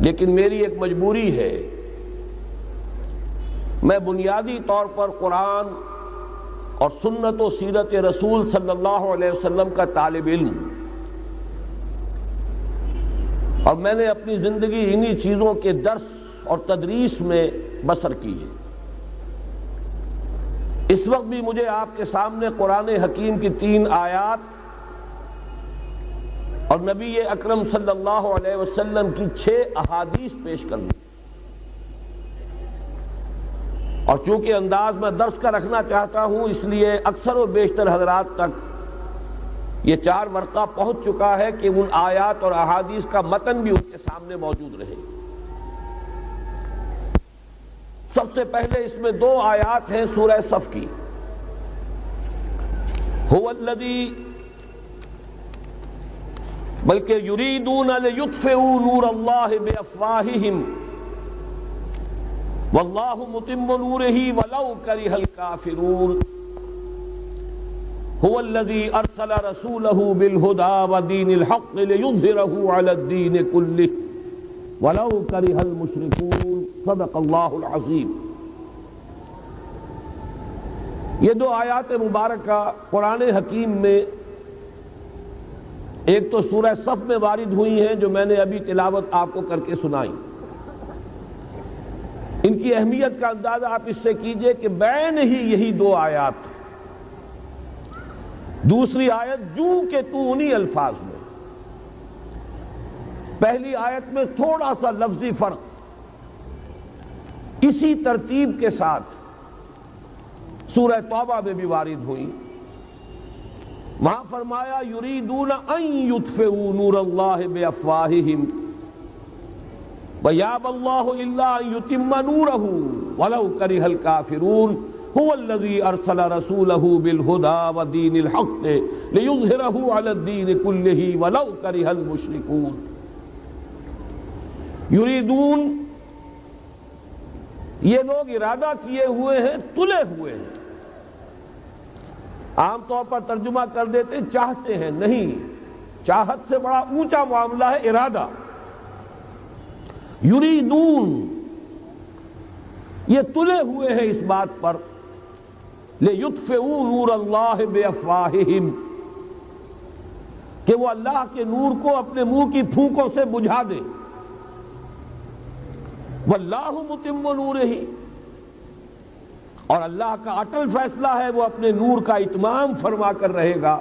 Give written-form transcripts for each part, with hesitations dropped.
لیکن میری ایک مجبوری ہے، میں بنیادی طور پر قرآن اور سنت و سیرت رسول صلی اللہ علیہ وسلم کا طالب علم، اور میں نے اپنی زندگی انہی چیزوں کے درس اور تدریس میں بسر کی ہے۔ اس وقت بھی مجھے آپ کے سامنے قرآن حکیم کی 3 آیات اور نبی اکرم صلی اللہ علیہ وسلم کی 6 احادیث پیش کرنی، اور چونکہ انداز میں درس کا رکھنا چاہتا ہوں، اس لیے اکثر و بیشتر حضرات تک یہ 4 ورقہ پہنچ چکا ہے کہ ان آیات اور احادیث کا متن بھی ان کے سامنے موجود رہے۔ سب سے پہلے اس میں 2 آیات ہیں سورہ صف کی۔ هو الذی، بلکہ یریدون لیطفئوا نور اللہ بافواہہم واللہ متم نورہ ولو کرہ الکافرون هو الذی ارسل رسولہ بالہدی ودین الحق لیظہرہ علی الدین کلہ ولو کرہ المشرکون صدق اللہ العظیم۔ یہ 2 آیات مبارکہ قرآن حکیم میں ایک تو سورہ صف میں وارد ہوئی ہیں، جو میں نے ابھی تلاوت آپ کو کر کے سنائی۔ ان کی اہمیت کا اندازہ آپ اس سے کیجئے کہ بین ہی یہی 2 آیات، دوسری آیت جو کہ تو انہی الفاظ میں، پہلی آیت میں تھوڑا سا لفظی فرق، اسی ترتیب کے ساتھ سورہ توبہ میں بھی وارد ہوئی۔ وہاں فرمایا یریدون ان یطفئوا نور اللہ بافواہہم ویابی اللہ الا ان یتم نورہ ولو کرہ الکافرون هو الذی ارسل رسولہ بالہدی ودین الحق لیظہرہ علی الدین کلہ ولو کرہ المشرکون۔ یریدون، یہ لوگ ارادہ کیے ہوئے ہیں، تلے ہوئے ہیں۔ عام طور پر ترجمہ کر دیتے چاہتے ہیں، نہیں، چاہت سے بڑا اونچا معاملہ ہے ارادہ۔ یریدون، یہ تلے ہوئے ہیں اس بات پر، لیطفئوا نور اللہ بافواہہم، کہ وہ اللہ کے نور کو اپنے منہ کی پھونکوں سے بجھا دے۔ واللہ متم نورہ، اور اللہ کا اٹل فیصلہ ہے وہ اپنے نور کا اتمام فرما کر رہے گا۔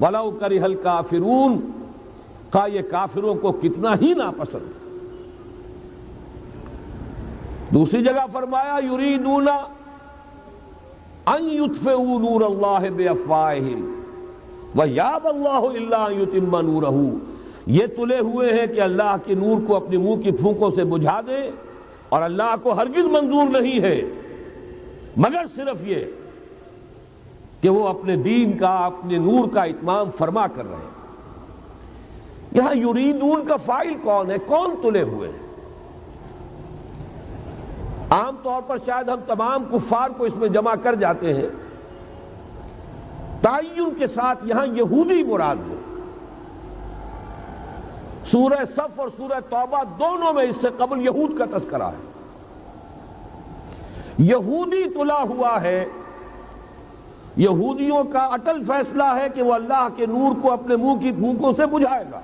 ولو کرہ الکافرون، کا یہ کافروں کو کتنا ہی ناپسند۔ دوسری جگہ فرمایا یریدون ان یطفئوا نور اللہ بافواہہم ویابی اللہ الا ان یتم نورہ، یہ تلے ہوئے ہیں کہ اللہ کے نور کو اپنے منہ کی پھونکوں سے بجھا دے، اور اللہ کو ہرگز منظور نہیں ہے مگر صرف یہ کہ وہ اپنے دین کا، اپنے نور کا اتمام فرما کر رہے ہیں۔ یہاں یریدون کا فاعل کون ہے؟ کون تلے ہوئے ہیں؟ عام طور پر شاید ہم تمام کفار کو اس میں جمع کر جاتے ہیں، تعین کے ساتھ یہاں یہودی مراد ہے۔ سورہ صف اور سورہ توبہ دونوں میں اس سے قبل یہود کا تذکرہ ہے۔ یہودی تلا ہوا ہے، یہودیوں کا اٹل فیصلہ ہے کہ وہ اللہ کے نور کو اپنے منہ کی پھونکوں سے بجھائے گا۔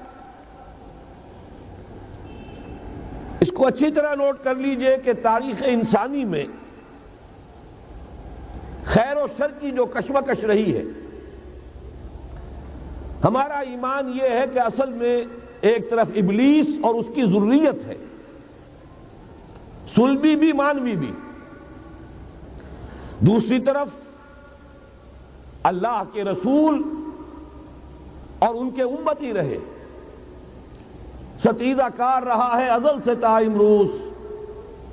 اس کو اچھی طرح نوٹ کر لیجئے کہ تاریخ انسانی میں خیر و شر کی جو کشمکش رہی ہے، ہمارا ایمان یہ ہے کہ اصل میں ایک طرف ابلیس اور اس کی ذریت ہے، صلبی بھی مانوی بھی، دوسری طرف اللہ کے رسول اور ان کے امتی رہے، ستیزہ کار رہا ہے ازل سے تا امروز،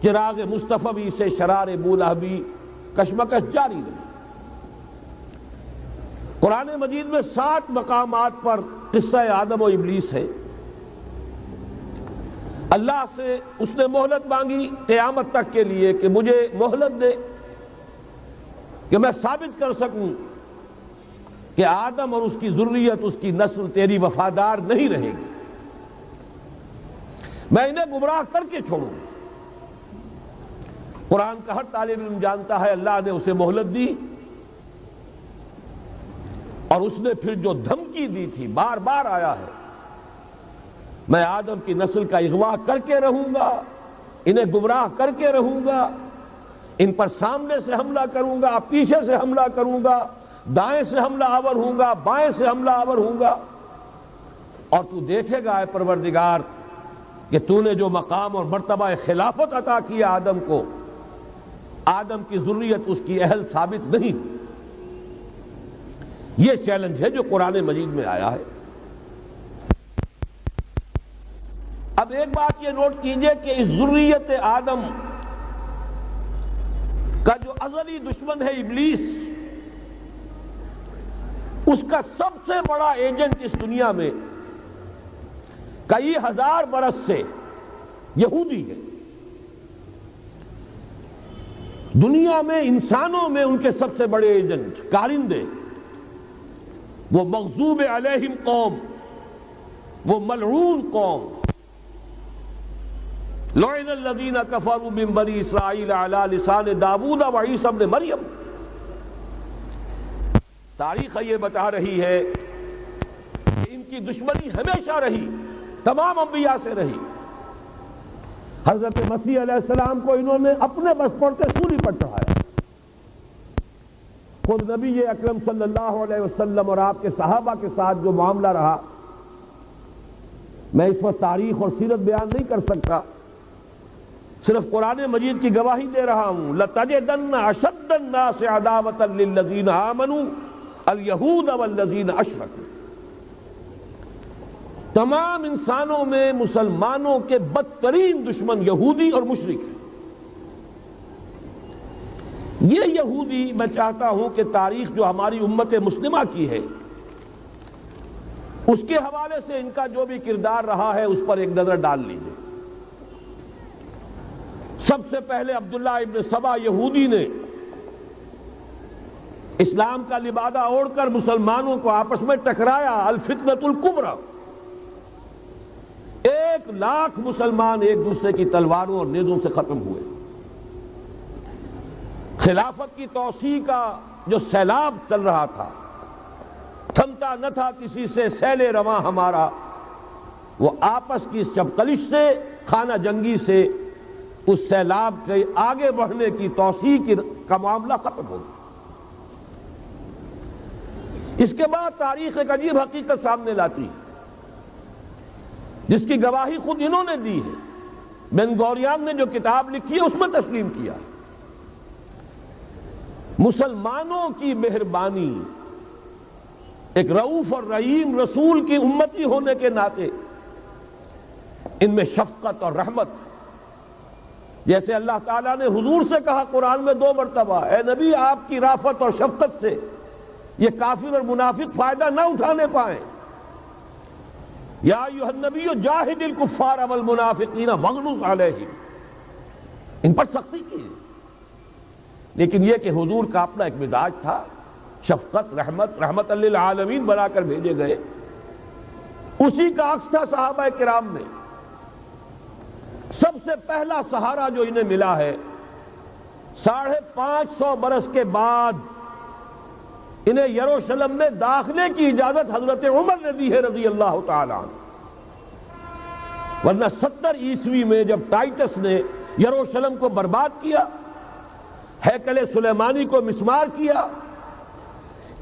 چراغ مصطفی سے شرار بولہبی کشمکش جاری رہی۔ قرآن مجید میں 7 مقامات پر قصہ آدم و ابلیس ہے۔ اللہ سے اس نے مہلت مانگی قیامت تک کے لیے کہ مجھے مہلت دے کہ میں ثابت کر سکوں کہ آدم اور اس کی ذریت، اس کی نسل تیری وفادار نہیں رہے گی۔ میں انہیں گمراہ کر کے چھوڑوں. قرآن کا ہر طالب علم جانتا ہے اللہ نے اسے مہلت دی، اور اس نے پھر جو دھمکی دی تھی بار بار آیا ہے، میں آدم کی نسل کا اغوا کر کے رہوں گا، انہیں گمراہ کر کے رہوں گا، ان پر سامنے سے حملہ کروں گا، پیچھے سے حملہ کروں گا، دائیں سے حملہ آور ہوں گا، بائیں سے حملہ آور ہوں گا، اور تو دیکھے گا اے پروردگار کہ تو نے جو مقام اور مرتبہ خلافت عطا کیا آدم کو، آدم کی ذریت اس کی اہل ثابت نہیں. یہ چیلنج ہے جو قرآن مجید میں آیا ہے. اب ایک بات یہ نوٹ کیجئے کہ اس ذریت آدم کا جو ازلی دشمن ہے ابلیس، اس کا سب سے بڑا ایجنٹ اس دنیا میں کئی ہزار برس سے یہودی ہے. دنیا میں انسانوں میں ان کے سب سے بڑے ایجنٹ کارندے، وہ مغضوب علیہم قوم، وہ ملعون قوم، لعن الذین کفروا من بنی اسرائیل علی لسان داؤد و عیسی ابن مریم. تاریخ یہ بتا رہی ہے کہ ان کی دشمنی ہمیشہ رہی، تمام انبیاء سے رہی. حضرت مسیح علیہ السلام کو انہوں نے اپنے بس پڑتے سولی پر چڑھایا. خود نبی اکرم صلی اللہ علیہ وسلم اور آپ کے صحابہ کے ساتھ جو معاملہ رہا، میں اس وقت تاریخ اور سیرت بیان نہیں کر سکتا، صرف قرآن مجید کی گواہی دے رہا ہوں. لَتَجِدَنَّ أَشَدَّ النَّاسِ عَدَاوَةً لِلَّذِينَ آمَنُوا الْيَهُودَ وَالَّذِينَ أَشْرَكُوا. تمام انسانوں میں مسلمانوں کے بدترین دشمن یہودی اور مشرک ہیں. یہ یہودی، میں چاہتا ہوں کہ تاریخ جو ہماری امت مسلمہ کی ہے اس کے حوالے سے ان کا جو بھی کردار رہا ہے اس پر ایک نظر ڈال لیجیے. سب سے پہلے عبداللہ ابن سبا یہودی نے اسلام کا لبادہ اوڑھ کر مسلمانوں کو آپس میں ٹکرایا. الفتنۃ الکبریٰ. 1,00,000 مسلمان ایک دوسرے کی تلواروں اور نیزوں سے ختم ہوئے. خلافت کی توسیع کا جو سیلاب چل رہا تھا، تھمتا نہ تھا کسی سے سیل رواں ہمارا، وہ آپس کی چپقلش سے، خانہ جنگی سے اس سیلاب کے آگے بڑھنے کی توسیع کا معاملہ ختم ہو گیا. اس کے بعد تاریخ ایک عجیب حقیقت سامنے لاتی ہے جس کی گواہی خود انہوں نے دی ہے. بن گوریان نے جو کتاب لکھی ہے اس میں تسلیم کیا. مسلمانوں کی مہربانی، ایک رؤوف اور رحیم رسول کی امتی ہونے کے ناطے ان میں شفقت اور رحمت، جیسے اللہ تعالیٰ نے حضور سے کہا قرآن میں 2 مرتبہ، اے نبی آپ کی رافت اور شفقت سے یہ کافر اور منافق فائدہ نہ اٹھانے پائیں. یا ایھا النبی جاہد الکفار والمنافقین واغلظ علیہم. ان پر سختی کی. لیکن یہ کہ حضور کا اپنا ایک مزاج تھا، شفقت، رحمت للعالمین بنا کر بھیجے گئے. اسی کا عکس تھا صحابہ کرام میں. سب سے پہلا سہارا جو انہیں ملا ہے 550 برس کے بعد انہیں یروشلم میں داخلے کی اجازت حضرت عمر نے دی ہے رضی اللہ تعالی عنہ. ورنہ 70 عیسوی میں جب ٹائٹس نے یروشلم کو برباد کیا، ہیکل سلیمانی کو مسمار کیا،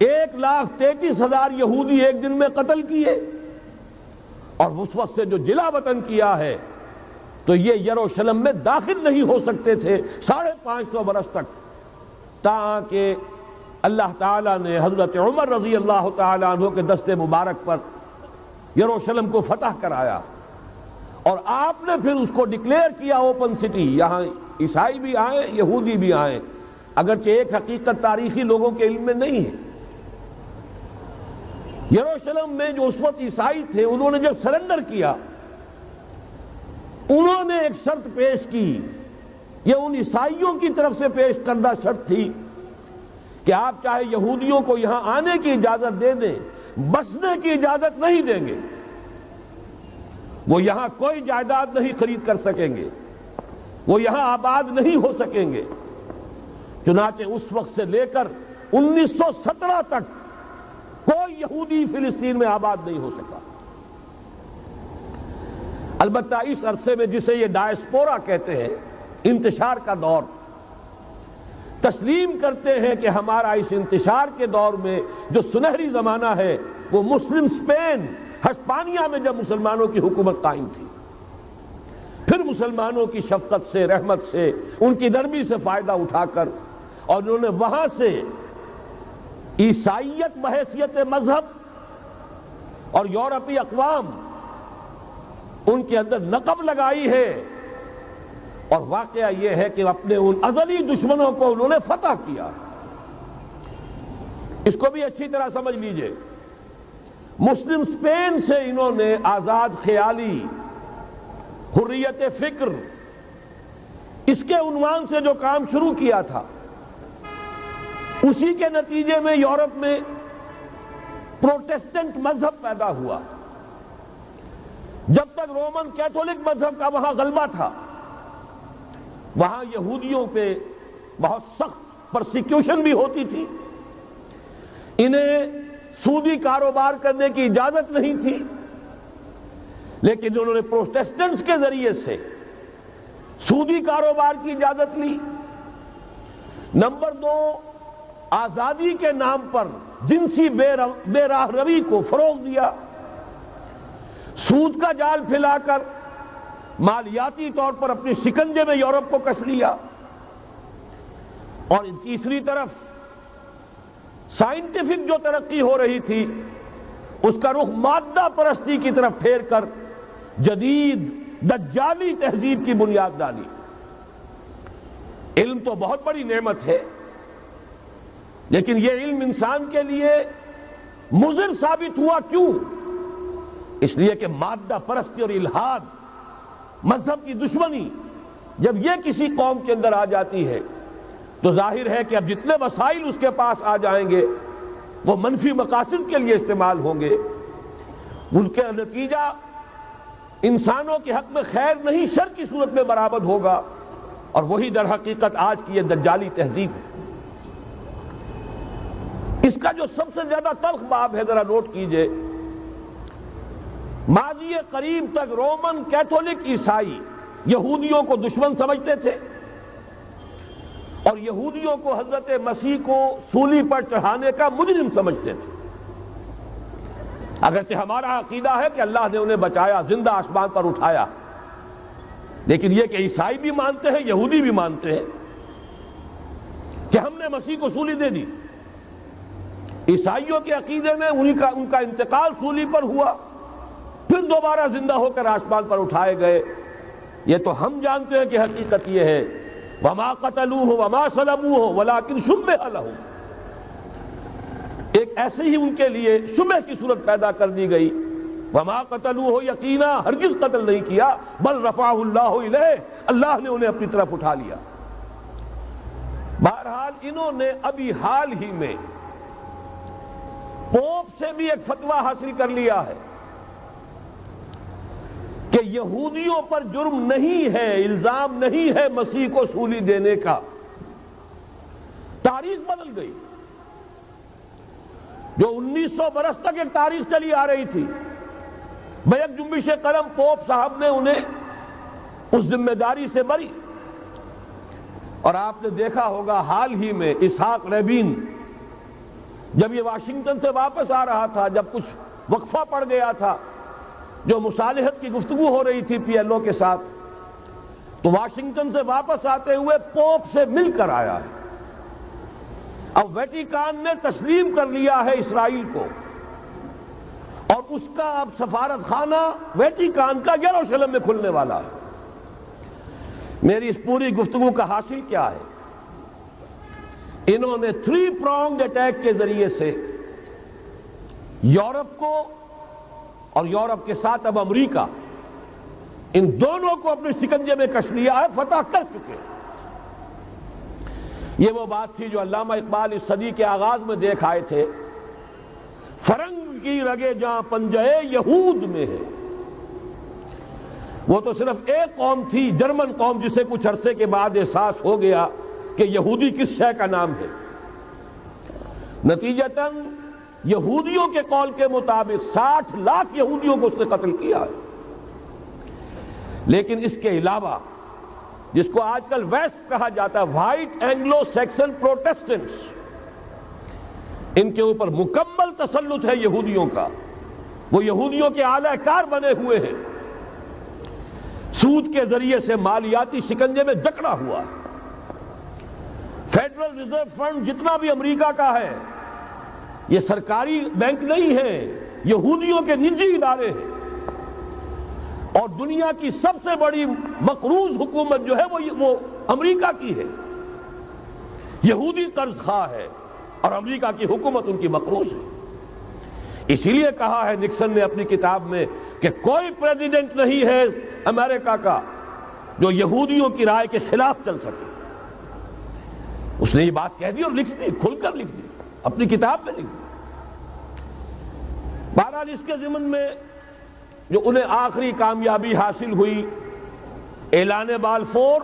1,33,000 یہودی ایک دن میں قتل کیے، اور اس وقت سے جو جلا وطن کیا ہے تو یہ یروشلم میں داخل نہیں ہو سکتے تھے 550 برس تک، تاکہ اللہ تعالیٰ نے حضرت عمر رضی اللہ تعالیٰ عنہ کے دست مبارک پر یروشلم کو فتح کرایا، اور آپ نے پھر اس کو ڈکلیئر کیا اوپن سٹی. یہاں عیسائی بھی آئیں، یہودی بھی آئیں، اگرچہ ایک حقیقت تاریخی لوگوں کے علم میں نہیں ہے. یروشلم میں جو اس وقت عیسائی تھے انہوں نے جب سرنڈر کیا، انہوں نے ایک شرط پیش کی. یہ ان عیسائیوں کی طرف سے پیش کردہ شرط تھی کہ آپ چاہے یہودیوں کو یہاں آنے کی اجازت دے دیں، بسنے کی اجازت نہیں دیں گے. وہ یہاں کوئی جائیداد نہیں خرید کر سکیں گے، وہ یہاں آباد نہیں ہو سکیں گے۔ چنانچہ اس وقت سے لے کر 1917 تک کوئی یہودی فلسطین میں آباد نہیں ہو سکا۔ البتہ اس عرصے میں جسے یہ ڈائسپورا کہتے ہیں، انتشار کا دور، تسلیم کرتے ہیں کہ ہمارا اس انتشار کے دور میں جو سنہری زمانہ ہے وہ مسلم اسپین، ہسپانیہ میں جب مسلمانوں کی حکومت قائم تھی، پھر مسلمانوں کی شفقت سے، رحمت سے، ان کی نرمی سے فائدہ اٹھا کر اور انہوں نے وہاں سے عیسائیت بحیثیت مذہب اور یورپی اقوام ان کے اندر نقب لگائی ہے، اور واقعہ یہ ہے کہ اپنے ان ازلی دشمنوں کو انہوں نے فتح کیا۔ اس کو بھی اچھی طرح سمجھ لیجئے، مسلم اسپین سے انہوں نے آزاد خیالی، حریت فکر، اس کے عنوان سے جو کام شروع کیا تھا، اسی کے نتیجے میں یورپ میں پروٹیسٹنٹ مذہب پیدا ہوا۔ جب تک رومن کیتھولک مذہب کا وہاں غلبہ تھا، وہاں یہودیوں پہ بہت سخت پرسیکیوشن بھی ہوتی تھی، انہیں سودی کاروبار کرنے کی اجازت نہیں تھی، لیکن انہوں نے پروٹیسٹنٹس کے ذریعے سے سودی کاروبار کی اجازت لی۔ نمبر 2، آزادی کے نام پر جنسی بے راہ روی کو فروغ دیا، سود کا جال پھیلا کر مالیاتی طور پر اپنے شکنجے میں یورپ کو کس لیا، اور تیسری طرف سائنٹیفک جو ترقی ہو رہی تھی اس کا رخ مادہ پرستی کی طرف پھیر کر جدید دجالی تہذیب کی بنیاد ڈالی۔ علم تو بہت بڑی نعمت ہے، لیکن یہ علم انسان کے لیے مضر ثابت ہوا کیوں؟ اس لیے کہ مادہ پرستی اور الحاد، مذہب کی دشمنی جب یہ کسی قوم کے اندر آ جاتی ہے تو ظاہر ہے کہ اب جتنے وسائل اس کے پاس آ جائیں گے وہ منفی مقاصد کے لیے استعمال ہوں گے، ان کا نتیجہ انسانوں کے حق میں خیر نہیں شر کی صورت میں برآمد ہوگا، اور وہی در حقیقت آج کی یہ دجالی تہذیب ہے۔ اس کا جو سب سے زیادہ تلخ باب ہے، ذرا نوٹ کیجئے، ماضی قریب تک رومن کیتھولک عیسائی یہودیوں کو دشمن سمجھتے تھے، اور یہودیوں کو حضرت مسیح کو سولی پر چڑھانے کا مجرم سمجھتے تھے۔ اگرچہ ہمارا عقیدہ ہے کہ اللہ نے انہیں بچایا، زندہ آسمان پر اٹھایا، لیکن یہ کہ عیسائی بھی مانتے ہیں، یہودی بھی مانتے ہیں کہ ہم نے مسیح کو سولی دے دی۔ عیسائیوں کے عقیدے میں ان کا انتقال سولی پر ہوا، پھر دوبارہ زندہ ہو کر آسمان پر اٹھائے گئے۔ یہ تو ہم جانتے ہیں کہ حقیقت یہ ہے، وما قتلوہ وما صلبوہ ولکن شبہ لہم، ایک ایسے ہی ان کے لیے شبہ کی صورت پیدا کر دی گئی۔ وما قتلوہ، یقینا ہرگز قتل نہیں کیا، بل رفعہ اللہ الیہ، اللہ نے انہیں اپنی طرف اٹھا لیا۔ بہرحال انہوں نے ابھی حال ہی میں پوپ سے بھی ایک فتویٰ حاصل کر لیا ہے کہ یہودیوں پر جرم نہیں ہے، الزام نہیں ہے مسیح کو سولی دینے کا۔ تاریخ بدل گئی، جو 1900 برس تک ایک تاریخ چلی آ رہی تھی، بیک جنبش قلم پوپ صاحب نے انہیں اس ذمہ داری سے بری۔ اور آپ نے دیکھا ہوگا حال ہی میں اسحاق ریبین جب یہ واشنگٹن سے واپس آ رہا تھا، جب کچھ وقفہ پڑ گیا تھا، جو مصالحت کی گفتگو ہو رہی تھی پی ایل او کے ساتھ، تو واشنگٹن سے واپس آتے ہوئے پوپ سے مل کر آیا ہے۔ اب ویٹیکان نے تسلیم کر لیا ہے اسرائیل کو، اور اس کا اب سفارت خانہ ویٹیکان کا یروشلم میں کھلنے والا ہے۔ میری اس پوری گفتگو کا حاصل کیا ہے؟ انہوں نے 3 pronged اٹیک کے ذریعے سے یورپ کو اور یورپ کے ساتھ اب امریکہ، ان دونوں کو اپنے شکنجے میں کش لیا ہے، فتح کر چکے۔ یہ وہ بات تھی جو علامہ اقبال اس صدی کے آغاز میں دیکھ آئے تھے، فرنگ کی رگے جاں پنجے یہود میں ہے، وہ تو صرف ایک قوم تھی، جرمن قوم، جسے کچھ عرصے کے بعد احساس ہو گیا کہ یہودی کس شے کا نام ہے۔ نتیجتاً یہودیوں کے قول کے مطابق 60 لاکھ یہودیوں کو اس نے قتل کیا ہے۔ لیکن اس کے علاوہ جس کو آج کل ویسٹ کہا جاتا ہے، وائٹ اینگلو سیکسن پروٹیسٹنٹس، ان کے اوپر مکمل تسلط ہے یہودیوں کا۔ وہ یہودیوں کے اعلی کار بنے ہوئے ہیں، سود کے ذریعے سے مالیاتی شکنجے میں جکڑا ہوا ہے۔ فیڈرل ریزرو فنڈ جتنا بھی امریکہ کا ہے، یہ سرکاری بینک نہیں ہے، یہودیوں کے نجی ادارے ہیں۔ اور دنیا کی سب سے بڑی مقروض حکومت جو ہے وہ امریکہ کی ہے، یہودی قرض خواہ ہے، اور امریکہ کی حکومت ان کی مقروض ہے۔ اسی لیے کہا ہے نکسن نے اپنی کتاب میں کہ کوئی پریزیڈنٹ نہیں ہے امریکہ کا جو یہودیوں کی رائے کے خلاف چل سکے۔ اس نے یہ بات کہہ دی اور لکھ دی، کھل کر لکھ دی، اپنی کتاب میں لکھ دی۔ بہرحال اس کے ضمن میں جو انہیں آخری کامیابی حاصل ہوئی، اعلان بالفور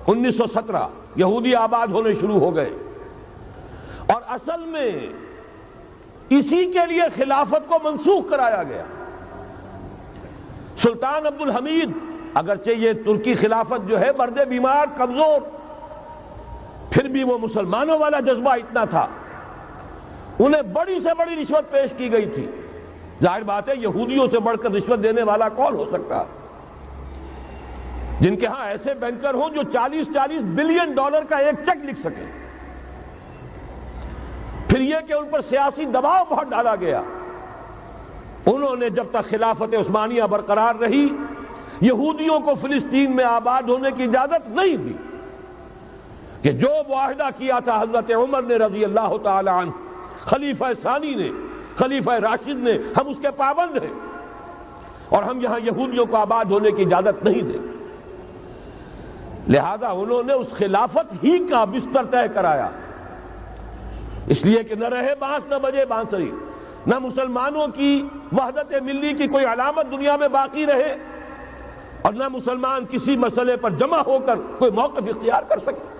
1917، یہودی آباد ہونے شروع ہو گئے، اور اصل میں اسی کے لیے خلافت کو منسوخ کرایا گیا۔ سلطان عبد الحمید، اگرچہ یہ ترکی خلافت جو ہے مرد بیمار کمزور، پھر بھی وہ مسلمانوں والا جذبہ اتنا تھا، انہیں بڑی سے بڑی رشوت پیش کی گئی تھی۔ ظاہر بات ہے یہودیوں سے بڑھ کر رشوت دینے والا کون ہو سکتا، جن کے ہاں ایسے بینکر ہوں جو 40 بلین ڈالر کا ایک چیک لکھ سکیں۔ پھر یہ کہ ان پر سیاسی دباؤ بہت ڈالا گیا۔ انہوں نے جب تک خلافت عثمانیہ برقرار رہی، یہودیوں کو فلسطین میں آباد ہونے کی اجازت نہیں دی، کہ جو معاہدہ کیا تھا حضرت عمر نے رضی اللہ تعالی عنہ، خلیفہ ثانی نے، خلیفہ راشد نے، ہم اس کے پابند ہیں، اور ہم یہاں یہودیوں کو آباد ہونے کی اجازت نہیں دیں۔ لہذا انہوں نے اس خلافت ہی کا بستر طے کرایا، اس لیے کہ نہ رہے بانس نہ بجے بانسری، نہ مسلمانوں کی وحدت ملی کی کوئی علامت دنیا میں باقی رہے، اور نہ مسلمان کسی مسئلے پر جمع ہو کر کوئی موقف اختیار کر سکے۔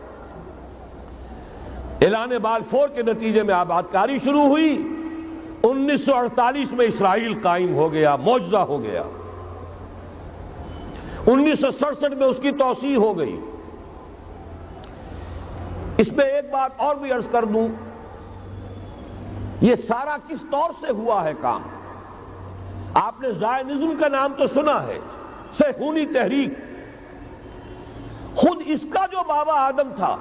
اعلان بالفور کے نتیجے میں آباد کاری شروع ہوئی۔ 1948 میں اسرائیل قائم ہو گیا، معجزہ ہو گیا۔ 1967 میں اس کی توسیع ہو گئی۔ اس میں ایک بات اور بھی عرض کر دوں، یہ سارا کس طور سے ہوا ہے کام؟ آپ نے زائنزم کا نام تو سنا ہے، صہیونی تحریک۔ خود اس کا جو بابا آدم تھا،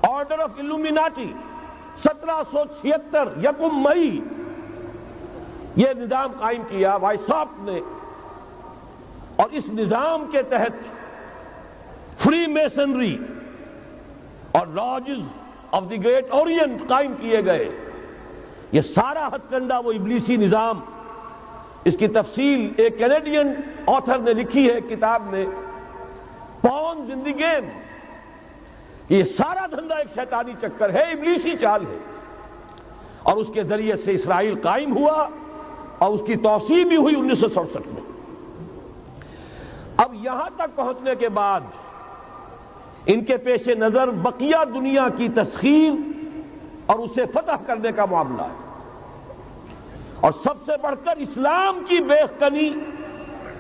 آرڈر آف الومیناٹی، 1776 یکم مئی یہ نظام قائم کیا وائساپ نے، اور اس نظام کے تحت فری میسنری اور lodges of the great Orient قائم کیے گئے۔ یہ سارا ہتھ کنڈا وہ ابلیسی نظام، اس کی تفصیل ایک کینیڈین آتھر نے لکھی ہے کتاب میں، پاونز ان دی گیم۔ یہ سارا دھندا ایک شیطانی چکر ہے، ابلیسی چال ہے، اور اس کے ذریعے سے اسرائیل قائم ہوا، اور اس کی توسیع بھی ہوئی 1967 میں۔ اب یہاں تک پہنچنے کے بعد ان کے پیش نظر بقیہ دنیا کی تسخیر اور اسے فتح کرنے کا معاملہ ہے، اور سب سے بڑھ کر اسلام کی بیخکنی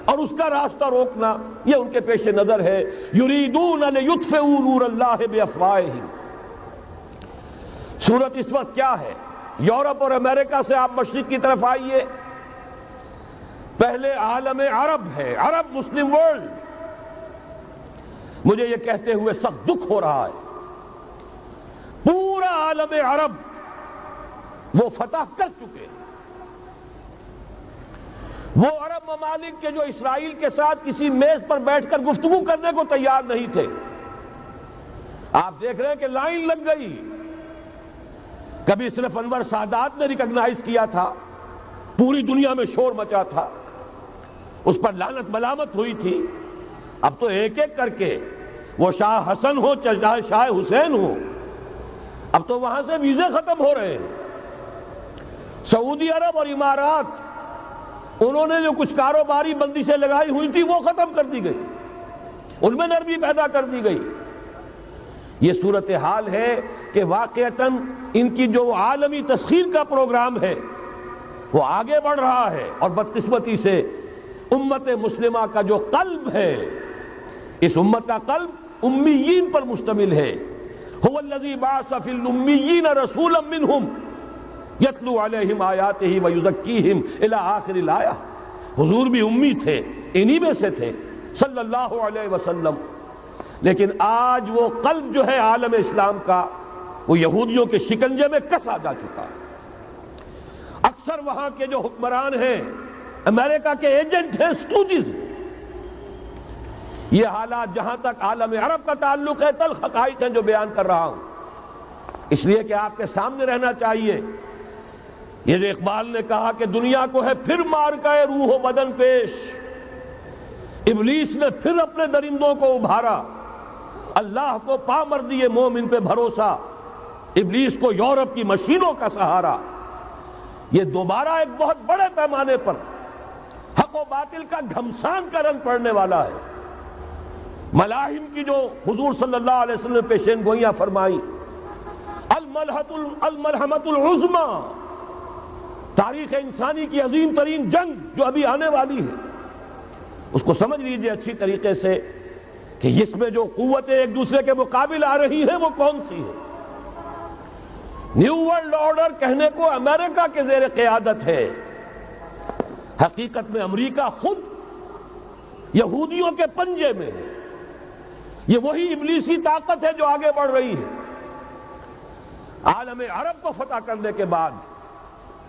اور اس کا راستہ روکنا، یہ ان کے پیش نظر ہے۔ یریدون لیطفئوا نور اللہ بافواہہم۔ صورت اس وقت کیا ہے؟ یورپ اور امریکہ سے آپ مشرق کی طرف آئیے، پہلے عالم عرب ہے، عرب مسلم ورلڈ۔ مجھے یہ کہتے ہوئے سخت دکھ ہو رہا ہے، پورا عالم عرب وہ فتح کر چکے، وہ عرب ممالک کے جو اسرائیل کے ساتھ کسی میز پر بیٹھ کر گفتگو کرنے کو تیار نہیں تھے۔ آپ دیکھ رہے ہیں کہ لائن لگ گئی۔ کبھی صرف انور سادات نے ریکگنائز کیا تھا، پوری دنیا میں شور مچا تھا، اس پر لعنت ملامت ہوئی تھی۔ اب تو ایک ایک کر کے، وہ شاہ حسن ہو چاہے شاہ حسین ہو، اب تو وہاں سے ویزے ختم ہو رہے ہیں۔ سعودی عرب اور امارات انہوں نے جو کچھ کاروباری بندشیں لگائی ہوئی تھی وہ ختم کر دی گئی، ان میں نرمی پیدا کر دی گئی۔ یہ صورتحال ہے کہ واقعتاً ان کی جو عالمی تسخیر کا پروگرام ہے وہ آگے بڑھ رہا ہے، اور بدقسمتی سے امت مسلمہ کا جو قلب ہے، اس امت کا قلب امیین پر مشتمل ہے۔ هو الذی بعث فی الامیین رسولا منہم یتلو علیہم آیاتہ ویزکیہم الی آخر الآیہ۔ حضور بھی امی تھے، انہی میں سے تھے صلی اللہ علیہ وسلم، لیکن آج وہ قلب جو ہے عالم اسلام کا وہ یہودیوں کے شکنجے میں کسا جا چکا ہے۔ اکثر وہاں کے جو حکمران ہیں امریکہ کے ایجنٹ ہیں، سٹوجز ہیں۔ یہ حالات جہاں تک عالم عرب کا تعلق ہے تلخ حقائق ہیں جو بیان کر رہا ہوں، اس لیے کہ آپ کے سامنے رہنا چاہیے۔ یہ جو اقبال نے کہا کہ دنیا کو ہے پھر مار کا روح و بدن پیش، ابلیس نے پھر اپنے درندوں کو ابھارا، اللہ کو پا مر دیے مومن پہ بھروسہ، ابلیس کو یورپ کی مشینوں کا سہارا۔ یہ دوبارہ ایک بہت بڑے پیمانے پر حق و باطل کا گھمسان کا رنگ پڑنے والا ہے۔ ملاحم کی جو حضور صلی اللہ علیہ وسلم نے پیشین گوئیاں فرمائی، الملحمۃ العظمی، تاریخ انسانی کی عظیم ترین جنگ جو ابھی آنے والی ہے، اس کو سمجھ لیجئے اچھی طریقے سے کہ اس میں جو قوتیں ایک دوسرے کے مقابل آ رہی ہیں وہ کون سی ہیں۔ نیو ورلڈ آرڈر کہنے کو امریکہ کے زیر قیادت ہے، حقیقت میں امریکہ خود یہودیوں کے پنجے میں ہے۔ یہ وہی ابلیسی طاقت ہے جو آگے بڑھ رہی ہے۔ عالم عرب کو فتح کرنے کے بعد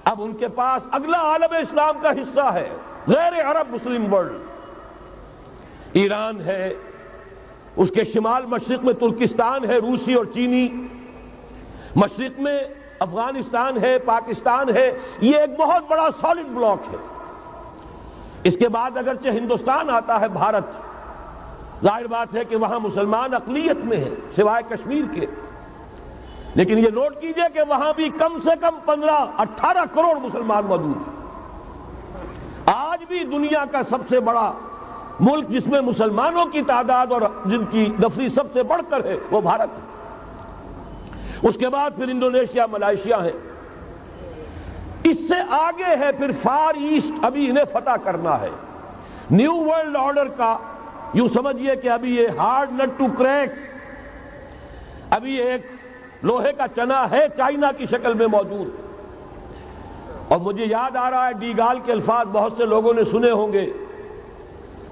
اب ان کے پاس اگلا عالم اسلام کا حصہ ہے، غیر عرب مسلم ورلڈ۔ ایران ہے، اس کے شمال مشرق میں ترکستان ہے، روسی اور چینی، مشرق میں افغانستان ہے، پاکستان ہے۔ یہ ایک بہت بڑا سالڈ بلاک ہے۔ اس کے بعد اگرچہ ہندوستان آتا ہے، بھارت، ظاہر بات ہے کہ وہاں مسلمان اقلیت میں ہیں سوائے کشمیر کے، لیکن یہ نوٹ کیجئے کہ وہاں بھی کم سے کم 15-18 کروڑ مسلمان موجود ہیں۔ آج بھی دنیا کا سب سے بڑا ملک جس میں مسلمانوں کی تعداد اور جن کی نفری سب سے بڑھ کر ہے وہ بھارت ہے۔ اس کے بعد پھر انڈونیشیا، ملائیشیا ہے، اس سے آگے ہے پھر فار ایسٹ، ابھی انہیں فتح کرنا ہے۔ نیو ورلڈ آرڈر کا یوں سمجھئے کہ ابھی یہ ہارڈ نٹ ٹو کریک، ابھی ایک لوہے کا چنا ہے چائنا کی شکل میں موجود۔ اور مجھے یاد آ رہا ہے ڈی گال کے الفاظ بہت سے لوگوں نے سنے ہوں گے،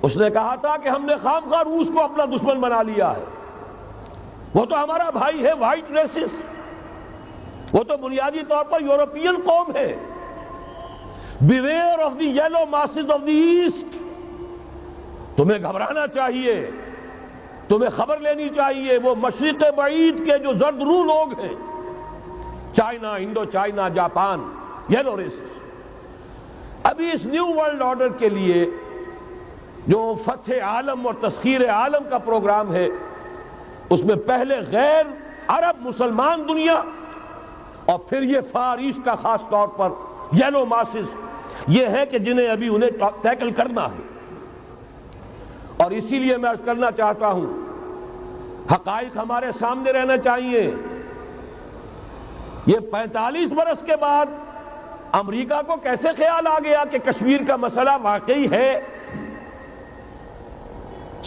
اس نے کہا تھا کہ ہم نے خام خواہ روس کو اپنا دشمن بنا لیا ہے، وہ تو ہمارا بھائی ہے، وائٹ ریسس، وہ تو بنیادی طور پر یورپین قوم ہے۔ Beware of the yellow masses of the east, تمہیں گھبرانا چاہیے، تمہیں خبر لینی چاہیے۔ وہ مشرق بعید کے جو زرد رو لوگ ہیں، China, Indo China, Japan, yellow races, ابھی اس نیو ورلڈ آرڈر کے لیے جو فتح عالم اور تسخیر عالم کا پروگرام ہے، اس میں پہلے غیر عرب مسلمان دنیا اور پھر یہ فار ایسٹ کا خاص طور پر یلو ماسز، یہ ہے کہ جنہیں ابھی انہیں ٹیکل کرنا ہے۔ اور اسی لیے میں عرض کرنا چاہتا ہوں، حقائق ہمارے سامنے رہنا چاہیے۔ یہ 45 برس کے بعد امریکہ کو کیسے خیال آ گیا کہ کشمیر کا مسئلہ واقعی ہے،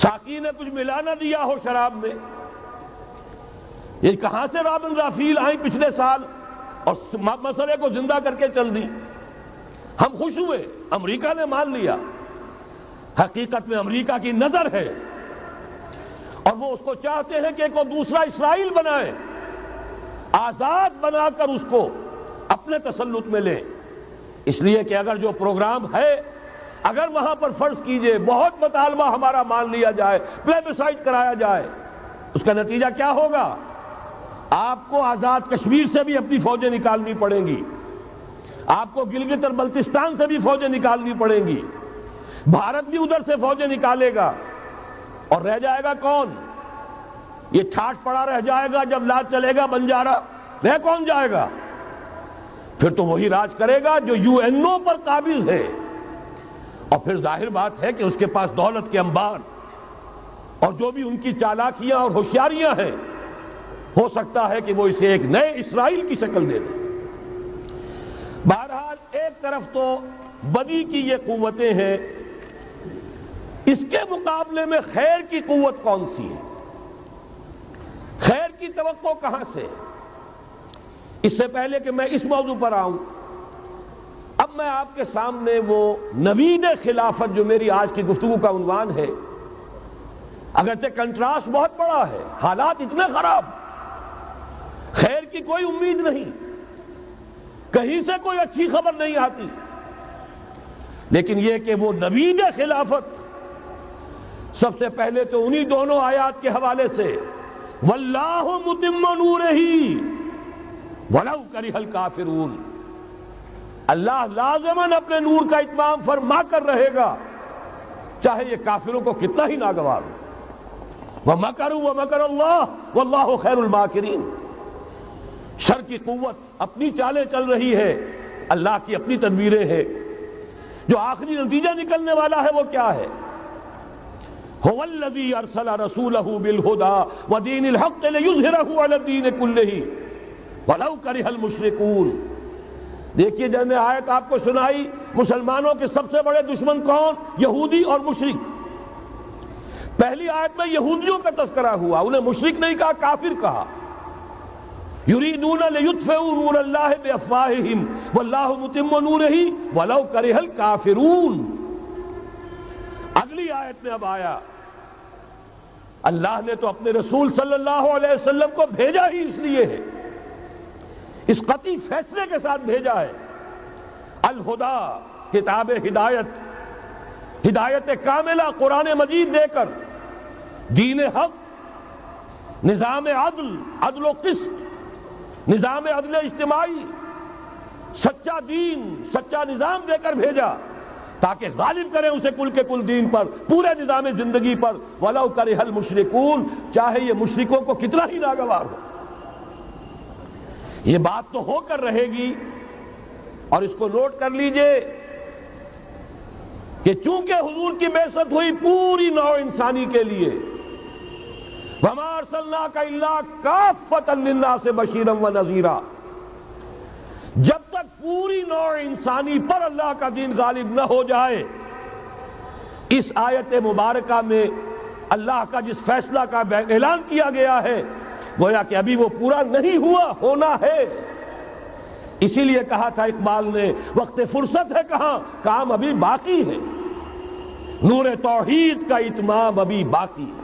ساقی نے کچھ ملا نہ دیا ہو شراب میں؟ یہ کہاں سے رابن رافیل آئیں پچھلے سال اور مسئلے کو زندہ کر کے چل دی؟ ہم خوش ہوئے، امریکہ نے مان لیا۔ حقیقت میں امریکہ کی نظر ہے اور وہ اس کو چاہتے ہیں کہ کوئی دوسرا اسرائیل بنائے، آزاد بنا کر اس کو اپنے تسلط میں لیں۔ اس لیے کہ اگر جو پروگرام ہے، اگر وہاں پر فرض کیجئے بہت مطالبہ ہمارا مان لیا جائے، پلیبسائٹ کرایا جائے، اس کا نتیجہ کیا ہوگا؟ آپ کو آزاد کشمیر سے بھی اپنی فوجیں نکالنی پڑیں گی، آپ کو گلگت اور بلتستان سے بھی فوجیں نکالنی پڑیں گی، بھارت بھی ادھر سے فوجیں نکالے گا، اور رہ جائے گا کون؟ یہ ٹھاٹ پڑا رہ جائے گا جب لاج چلے گا بنجارا، رہ کون جائے گا؟ پھر تو وہی راج کرے گا جو یو این او پر قابض ہے۔ اور پھر ظاہر بات ہے کہ اس کے پاس دولت کے انبار اور جو بھی ان کی چالاکیاں اور ہوشیاریاں ہیں، ہو سکتا ہے کہ وہ اسے ایک نئے اسرائیل کی شکل دے دیں۔ بہرحال ایک طرف تو بدی کی یہ قوتیں ہیں، اس کے مقابلے میں خیر کی قوت کون سی ہے؟ خیر کی توقع کہاں سے؟ اس سے پہلے کہ میں اس موضوع پر آؤں، اب میں آپ کے سامنے وہ نوید خلافت جو میری آج کی گفتگو کا عنوان ہے، اگرچہ کنٹراسٹ بہت بڑا ہے، حالات اتنے خراب، خیر کی کوئی امید نہیں، کہیں سے کوئی اچھی خبر نہیں آتی، لیکن یہ کہ وہ نوید خلافت سب سے پہلے تو انہی دونوں آیات کے حوالے سے واللہ متم نورہ ولو کرہ الکافرون، اللہ لازماً اپنے نور کا اتمام فرما کر رہے گا چاہے یہ کافروں کو کتنا ہی ناگوار ہو۔ وَمَكَرُوا وَمَكَرَ اللَّهُ وَاللَّهُ خَيْرُ الْمَاكِرِينَ، شر کی قوت اپنی چالیں چل رہی ہے، اللہ کی اپنی تدبیریں ہیں، جو آخری نتیجہ نکلنے والا ہے وہ کیا ہے؟ هُوَ الَّذِي أَرْسَلَ رَسُولَهُ بِالْهُدَى وَدِينِ الْحَقِّ لِيُظْهِرَهُ عَلَى الدِّينِ كُلِّهِ وَلَوْ كَرِهَ الْمُشْرِكُونَ۔ دیکھیے جب میں آیت آپ کو سنائی، مسلمانوں کے سب سے بڑے دشمن کون؟ یہودی اور مشرک۔ پہلی آیت میں یہودیوں کا تذکرہ ہوا، انہیں مشرک نہیں کہا، کافر کہا۔ یریدون لیطفئوا نور اللہ بافواہہم واللہ متم نورہ ولو کرہ الکافرون۔ اگلی آیت میں اب آیا، اللہ نے تو اپنے رسول صلی اللہ علیہ وسلم کو بھیجا ہی اس لیے ہے، اس قطعی فیصلے کے ساتھ بھیجا ہے، الہدیٰ، کتاب ہدایت، ہدایت کاملہ قرآن مجید دے کر، دین حق، نظام عدل، عدل و قسط، نظام عدل اجتماعی، سچا دین، سچا نظام دے کر بھیجا تاکہ غالب کریں اسے کل کے کل دین پر، پورے نظام زندگی پر، وَلَوْ كَرِهَ الْمُشْرِكُونَ، چاہے یہ مشرکوں کو کتنا ہی ناگوار ہو۔ یہ بات تو ہو کر رہے گی، اور اس کو نوٹ کر لیجئے کہ چونکہ حضور کی بعثت ہوئی پوری نوع انسانی کے لیے، وَمَا أَرْسَلْنَاكَ إِلَّا كَافَّةً لِلنَّاسِ بَشِيرًا وَنَذِيرًا، جب تک پوری نوع انسانی پر اللہ کا دین غالب نہ ہو جائے، اس آیت مبارکہ میں اللہ کا جس فیصلہ کا اعلان کیا گیا ہے گویا کہ ابھی وہ پورا نہیں ہوا، ہونا ہے۔ اسی لیے کہا تھا اقبال نے، وقت فرصت ہے کہاں، کام ابھی باقی ہے، نور توحید کا اتمام ابھی باقی ہے،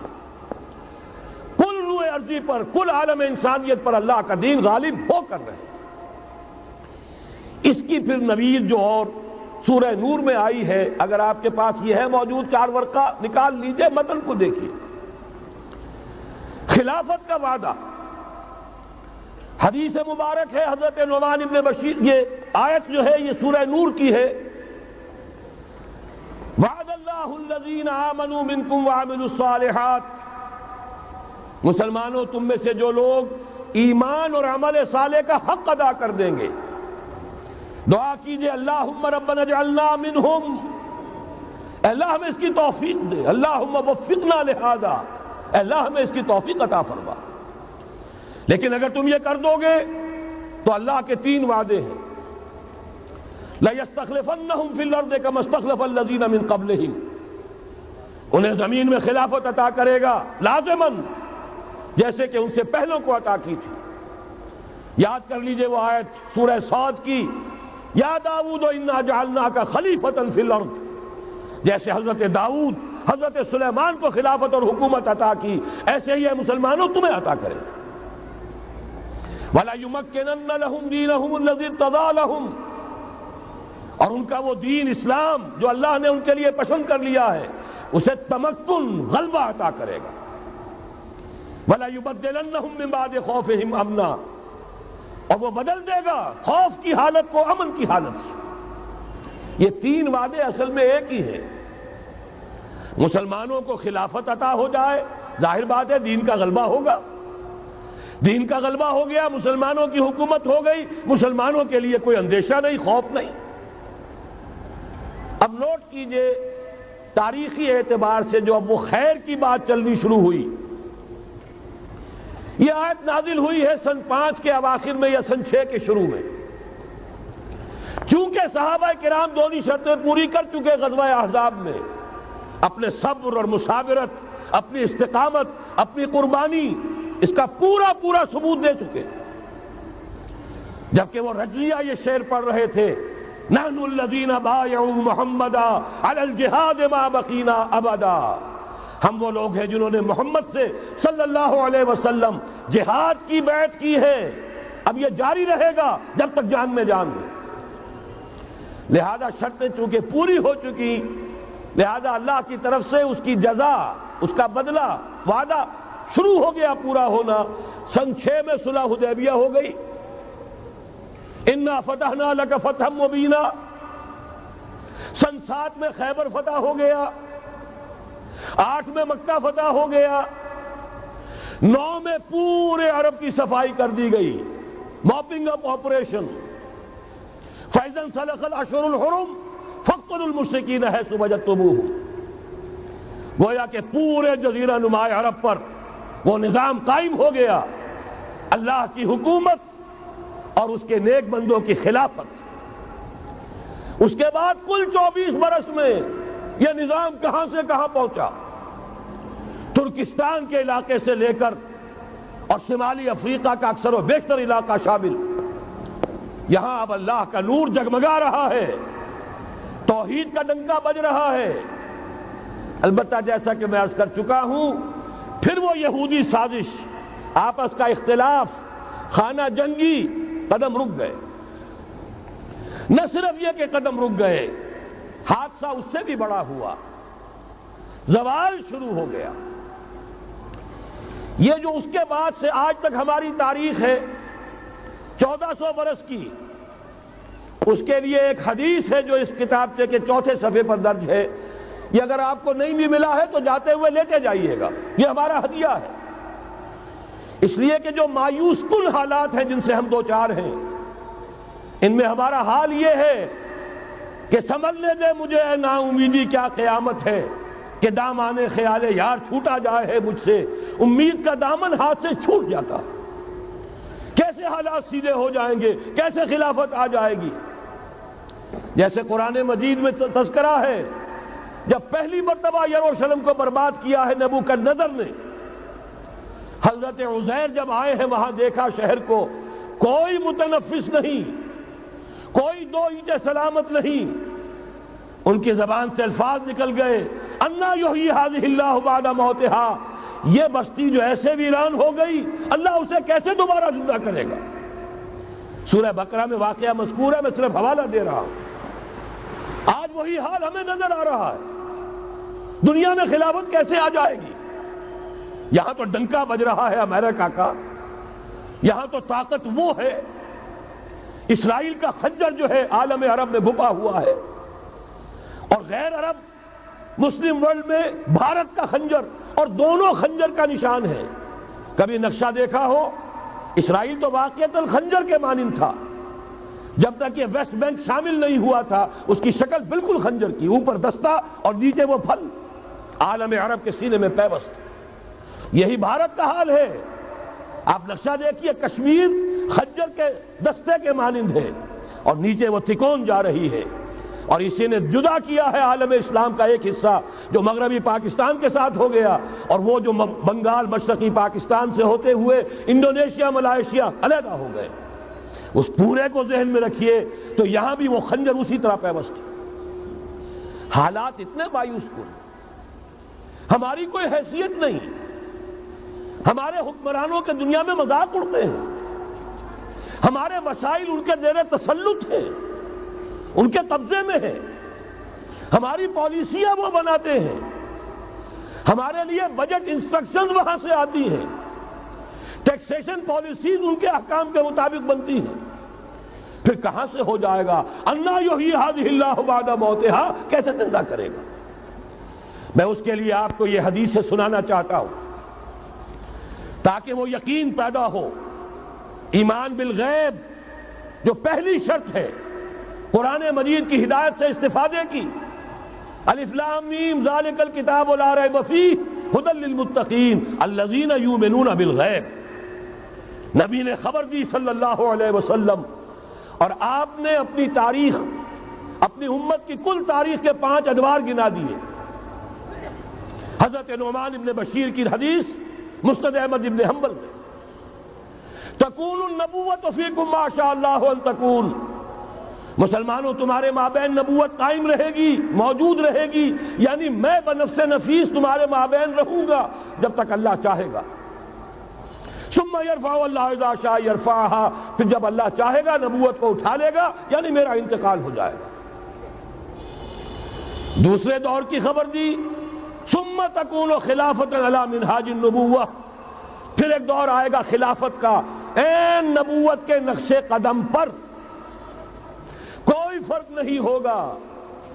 کل روئے ارضی پر، کل عالم انسانیت پر اللہ کا دین غالب ہو کر رہے۔ اس کی پھر نوید جو اور سورہ نور میں آئی ہے، اگر آپ کے پاس یہ ہے موجود، 4 ورقہ نکال لیجئے، متن کو دیکھیے۔ خلافت کا وعدہ، حدیث مبارک ہے حضرت نعمان بن بشیر، یہ آیت جو ہے یہ سورہ نور کی ہے، وعد اللہ الذین آمنوا منکم وعملوا الصالحات، مسلمانوں تم میں سے جو لوگ ایمان اور عمل صالح کا حق ادا کر دیں گے، دعا کیجئے اللہم ربنا اجعلنا منہم، اللہ ہمیں اس کی توفیق دے، اللہم وفقنا لہذا، اللہ ہمیں اس کی توفیق عطا فرما۔ لیکن اگر تم یہ کر دو گے تو اللہ کے 3 وعدے ہیں، لَيَسْتَخْلِفَنَّهُمْ فِي الْأَرْضِ كَمَا اسْتَخْلَفَ الَّذِينَ مِنْ قَبْلِهِمْ، انہیں زمین میں خلافت عطا کرے گا لازماً، جیسے کہ ان سے پہلوں کو عطا کی تھی۔ یاد کر لیجئے وہ آیت سورہ صاد کی، یا داؤد انا جعلناک خلیفۃ فی الارض، جیسے حضرت داؤد، حضرت سلیمان کو خلافت اور حکومت عطا کی، ایسے ہی ہے مسلمانوں تمہیں عطا کرے۔ وَلَيُمَكِّنَنَّ لَهُمْ دِينَهُمُ الَّذِي ارْتَضَىٰ لَهُمْ، اور ان کا وہ دین اسلام جو اللہ نے ان کے لیے پسند کر لیا ہے، اسے تمکن، غلبہ عطا کرے گا۔ وَلَيُبَدِّلَنَّهُمْ مِن بَعْدِ خَوْفِهِمْ أَمْنًا، اور وہ بدل دے گا خوف کی حالت کو امن کی حالت سے۔ یہ 3 وعدے اصل میں ایک ہی ہیں۔ مسلمانوں کو خلافت عطا ہو جائے، ظاہر بات ہے دین کا غلبہ ہوگا، دین کا غلبہ ہو گیا، مسلمانوں کی حکومت ہو گئی، مسلمانوں کے لیے کوئی اندیشہ نہیں، خوف نہیں۔ اب نوٹ کیجئے تاریخی اعتبار سے جو اب وہ خیر کی بات چلنی شروع ہوئی، یہ آیت نازل ہوئی ہے سن 5 کے اواخر میں یا سن 6 کے شروع میں۔ چونکہ صحابہ کرام دونوں شرطیں پوری کر چکے غزوہ احزاب میں، اپنے صبر اور مصابرت، اپنی استقامت، اپنی قربانی، اس کا پورا پورا ثبوت دے چکے، جبکہ وہ رجلیہ یہ شعر پڑھ رہے تھے، نحن الذین بایعوا محمدا علی الجہاد ما بقینا ابدا، ہم وہ لوگ ہیں جنہوں نے محمد سے صلی اللہ علیہ وسلم جہاد کی بیعت کی ہے، اب یہ جاری رہے گا جب تک جان میں جان ہے۔ لہذا شرطیں چونکہ پوری ہو چکی، لہذا اللہ کی طرف سے اس کی جزا، اس کا بدلہ، وعدہ شروع ہو گیا پورا ہونا۔ سن 6 میں صلح حدیبیہ ہو گئی، انا فتحنا لک فتحا مبینا۔ سن 7 میں خیبر فتح ہو گیا، 8 میں مکہ فتح ہو گیا، 9 میں پورے عرب کی صفائی کر دی گئی، موپنگ اپ آپریشن۔ فَإِذَا انْسَلَخَ الْأَشْهُرُ الْحُرُمُ فَاقْتُلُوا الْمُشْرِكِينَ حَيْثُ وَجَدتُّمُوهُمْ۔ گویا کہ پورے جزیرہ نما عرب پر وہ نظام قائم ہو گیا، اللہ کی حکومت اور اس کے نیک بندوں کی خلافت۔ اس کے بعد کل 24 برس میں یہ نظام کہاں سے کہاں پہنچا، ترکستان کے علاقے سے لے کر اور شمالی افریقہ کا اکثر و بیشتر علاقہ شامل، یہاں اب اللہ کا نور جگمگا رہا ہے، توحید کا ڈنکا بج رہا ہے۔ البتہ جیسا کہ میں عرض کر چکا ہوں، پھر وہ یہودی سازش، آپس کا اختلاف، خانہ جنگی قدم رک گئے۔ نہ صرف یہ کہ قدم رک گئے، حادثہ اس سے بھی بڑا ہوا، زوال شروع ہو گیا۔ یہ جو اس کے بعد سے آج تک ہماری تاریخ ہے 1400 برس کی، اس کے لیے ایک حدیث ہے جو اس کتابچے کے 4 صفحے پر درج ہے، یہ اگر آپ کو نہیں بھی ملا ہے تو جاتے ہوئے لے کے جائیے گا، یہ ہمارا ہدیہ ہے۔ اس لیے کہ جو مایوس کن حالات ہیں جن سے ہم دو چار ہیں، ان میں ہمارا حال یہ ہے کہ سمجھنے دے مجھے اے نا امیدی کیا قیامت ہے، کہ دامان خیال یار چھوٹا جائے ہے مجھ سے، امید کا دامن ہاتھ سے چھوٹ جاتا، کیسے حالات سیدھے ہو جائیں گے، کیسے خلافت آ جائے گی۔ جیسے قرآن مجید میں تذکرہ ہے، جب پہلی مرتبہ یروشلم کو برباد کیا ہے نبوکدنضر نے، حضرت عزیر جب آئے ہیں وہاں دیکھا شہر کو، کوئی متنفس نہیں، کوئی 2 اینٹیں سلامت نہیں، ان کی زبان سے الفاظ نکل گئے، انا یحیی ھذہ اللہ بعد موتہا، یہ بستی جو ایسے ویران ہو گئی اللہ اسے کیسے دوبارہ زندہ کرے گا۔ سورہ بقرہ میں واقعہ مذکور ہے، میں صرف حوالہ دے رہا ہوں۔ آج وہی حال ہمیں نظر آ رہا ہے، دنیا میں خلافت کیسے آ جائے گی؟ یہاں تو ڈنکا بج رہا ہے امریکہ کا، یہاں تو طاقت وہ ہے، اسرائیل کا خنجر جو ہے عالم عرب میں گھپا ہوا ہے، اور غیر عرب مسلم ورلڈ میں بھارت کا خنجر، اور دونوں خنجر کا نشان ہے۔ کبھی نقشہ دیکھا ہو، اسرائیل تو واقعتاً خنجر کے مانند تھا، جب تک یہ ویسٹ بینک شامل نہیں ہوا تھا اس کی شکل بالکل خنجر کی، اوپر دستہ اور نیچے وہ پھل، عالم عرب کے سینے میں پیوست۔ یہی بھارت کا حال ہے، آپ نقشہ دیکھیے، کشمیر خنجر کے دستے کے مانند ہے اور نیچے وہ تکون جا رہی ہے، اور اسی نے جدا کیا ہے عالم اسلام کا ایک حصہ جو مغربی پاکستان کے ساتھ ہو گیا، اور وہ جو بنگال مشرقی پاکستان سے ہوتے ہوئے انڈونیشیا ملائیشیا علیحدہ ہو گئے۔ اس پورے کو ذہن میں رکھیے تو یہاں بھی وہ خنجر اسی طرح پیوست ہے۔ حالات اتنے مایوس کن، ہماری کوئی حیثیت نہیں، ہمارے حکمرانوں کے دنیا میں مذاق اڑتے ہیں، ہمارے وسائل ان کے زیر تسلط ہیں، ان کے قبضے میں ہے، ہماری پالیسیاں وہ بناتے ہیں، ہمارے لیے بجٹ انسٹرکشنز وہاں سے آتی ہیں، ٹیکسیشن پالیسیز ان کے احکام کے مطابق بنتی ہیں، پھر کہاں سے ہو جائے گا؟ انا یحیی ھذہ اللہ بعد موتہا، کیسے زندہ کرے گا؟ میں اس کے لیے آپ کو یہ حدیث سے سنانا چاہتا ہوں تاکہ وہ یقین پیدا ہو۔ ایمان بالغیب جو پہلی شرط ہے قرآن مجید کی ہدایت سے استفادے کی، الف لام میم ذالک الکتاب لا ریب فیہ ھدی للمتقین الذین یؤمنون بالغیب۔ نبی نے خبر دی صلی اللہ علیہ وسلم، اور آپ نے اپنی تاریخ، اپنی امت کی کل تاریخ کے 5 ادوار گنا دیے۔ حضرت نعمان ابن بشیر کی حدیث مسند احمد ابن حنبل میں، تکون النبوت فیکم ما شاء اللہ ان تکون، مسلمانوں تمہارے مابین نبوت قائم رہے گی، موجود رہے گی، یعنی میں بنفس نفیس تمہارے مابین رہوں گا جب تک اللہ چاہے گا۔ ثم یرفع اللہ اذا شاء یرفعها، پھر جب اللہ چاہے گا نبوت کو اٹھا لے گا، یعنی میرا انتقال ہو جائے گا۔ دوسرے دور کی خبر دی، ثم تکون خلافۃ علی منہاج النبوہ، پھر ایک دور آئے گا خلافت کا عین نبوت کے نقش قدم پر، کوئی فرق نہیں ہوگا،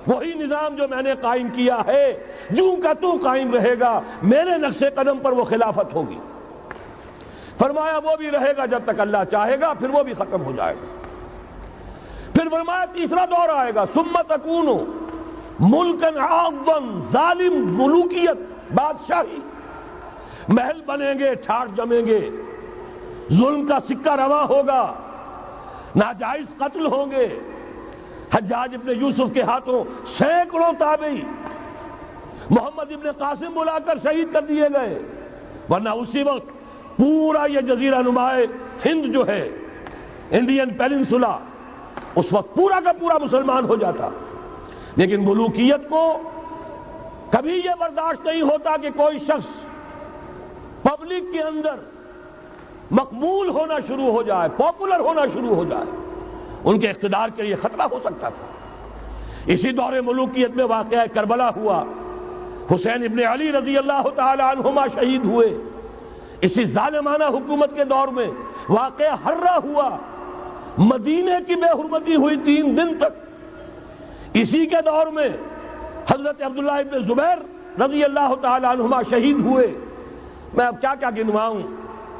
وہی نظام جو میں نے قائم کیا ہے جوں کا تو قائم رہے گا، میرے نقش قدم پر وہ خلافت ہوگی۔ فرمایا وہ بھی رہے گا جب تک اللہ چاہے گا، پھر وہ بھی ختم ہو جائے گا۔ پھر فرمایا تیسرا دور آئے گا، ثم تکون ملکن عاضا، ظالم ملوکیت، بادشاہی، محل بنیں گے، ٹھاٹ جمیں گے، ظلم کا سکہ رواں ہوگا، ناجائز قتل ہوں گے۔ حجاج ابن یوسف کے ہاتھوں سینکڑوں تابعی محمد ابن قاسم بلا کر شہید کر دیے گئے، ورنہ اسی وقت پورا یہ جزیرہ نمائے ہند جو ہے، انڈین پیننسولا، اس وقت پورا کا پورا مسلمان ہو جاتا۔ لیکن ملوکیت کو کبھی یہ برداشت نہیں ہوتا کہ کوئی شخص پبلک کے اندر مقبول ہونا شروع ہو جائے، پاپولر ہونا شروع ہو جائے، ان کے اقتدار کے لیے خطرہ ہو سکتا تھا۔ اسی دور ملوکیت میں واقعہ کربلا ہوا، حسین ابن علی رضی اللہ تعالی عنہما شہید ہوئے۔ اسی ظالمانہ حکومت کے دور میں واقعہ ہرہ ہوا، مدینے کی بے حرمتی ہوئی 3 دن تک۔ اسی کے دور میں حضرت عبداللہ ابن زبیر رضی اللہ تعالی عنہما شہید ہوئے۔ میں اب کیا کیا گنواؤں،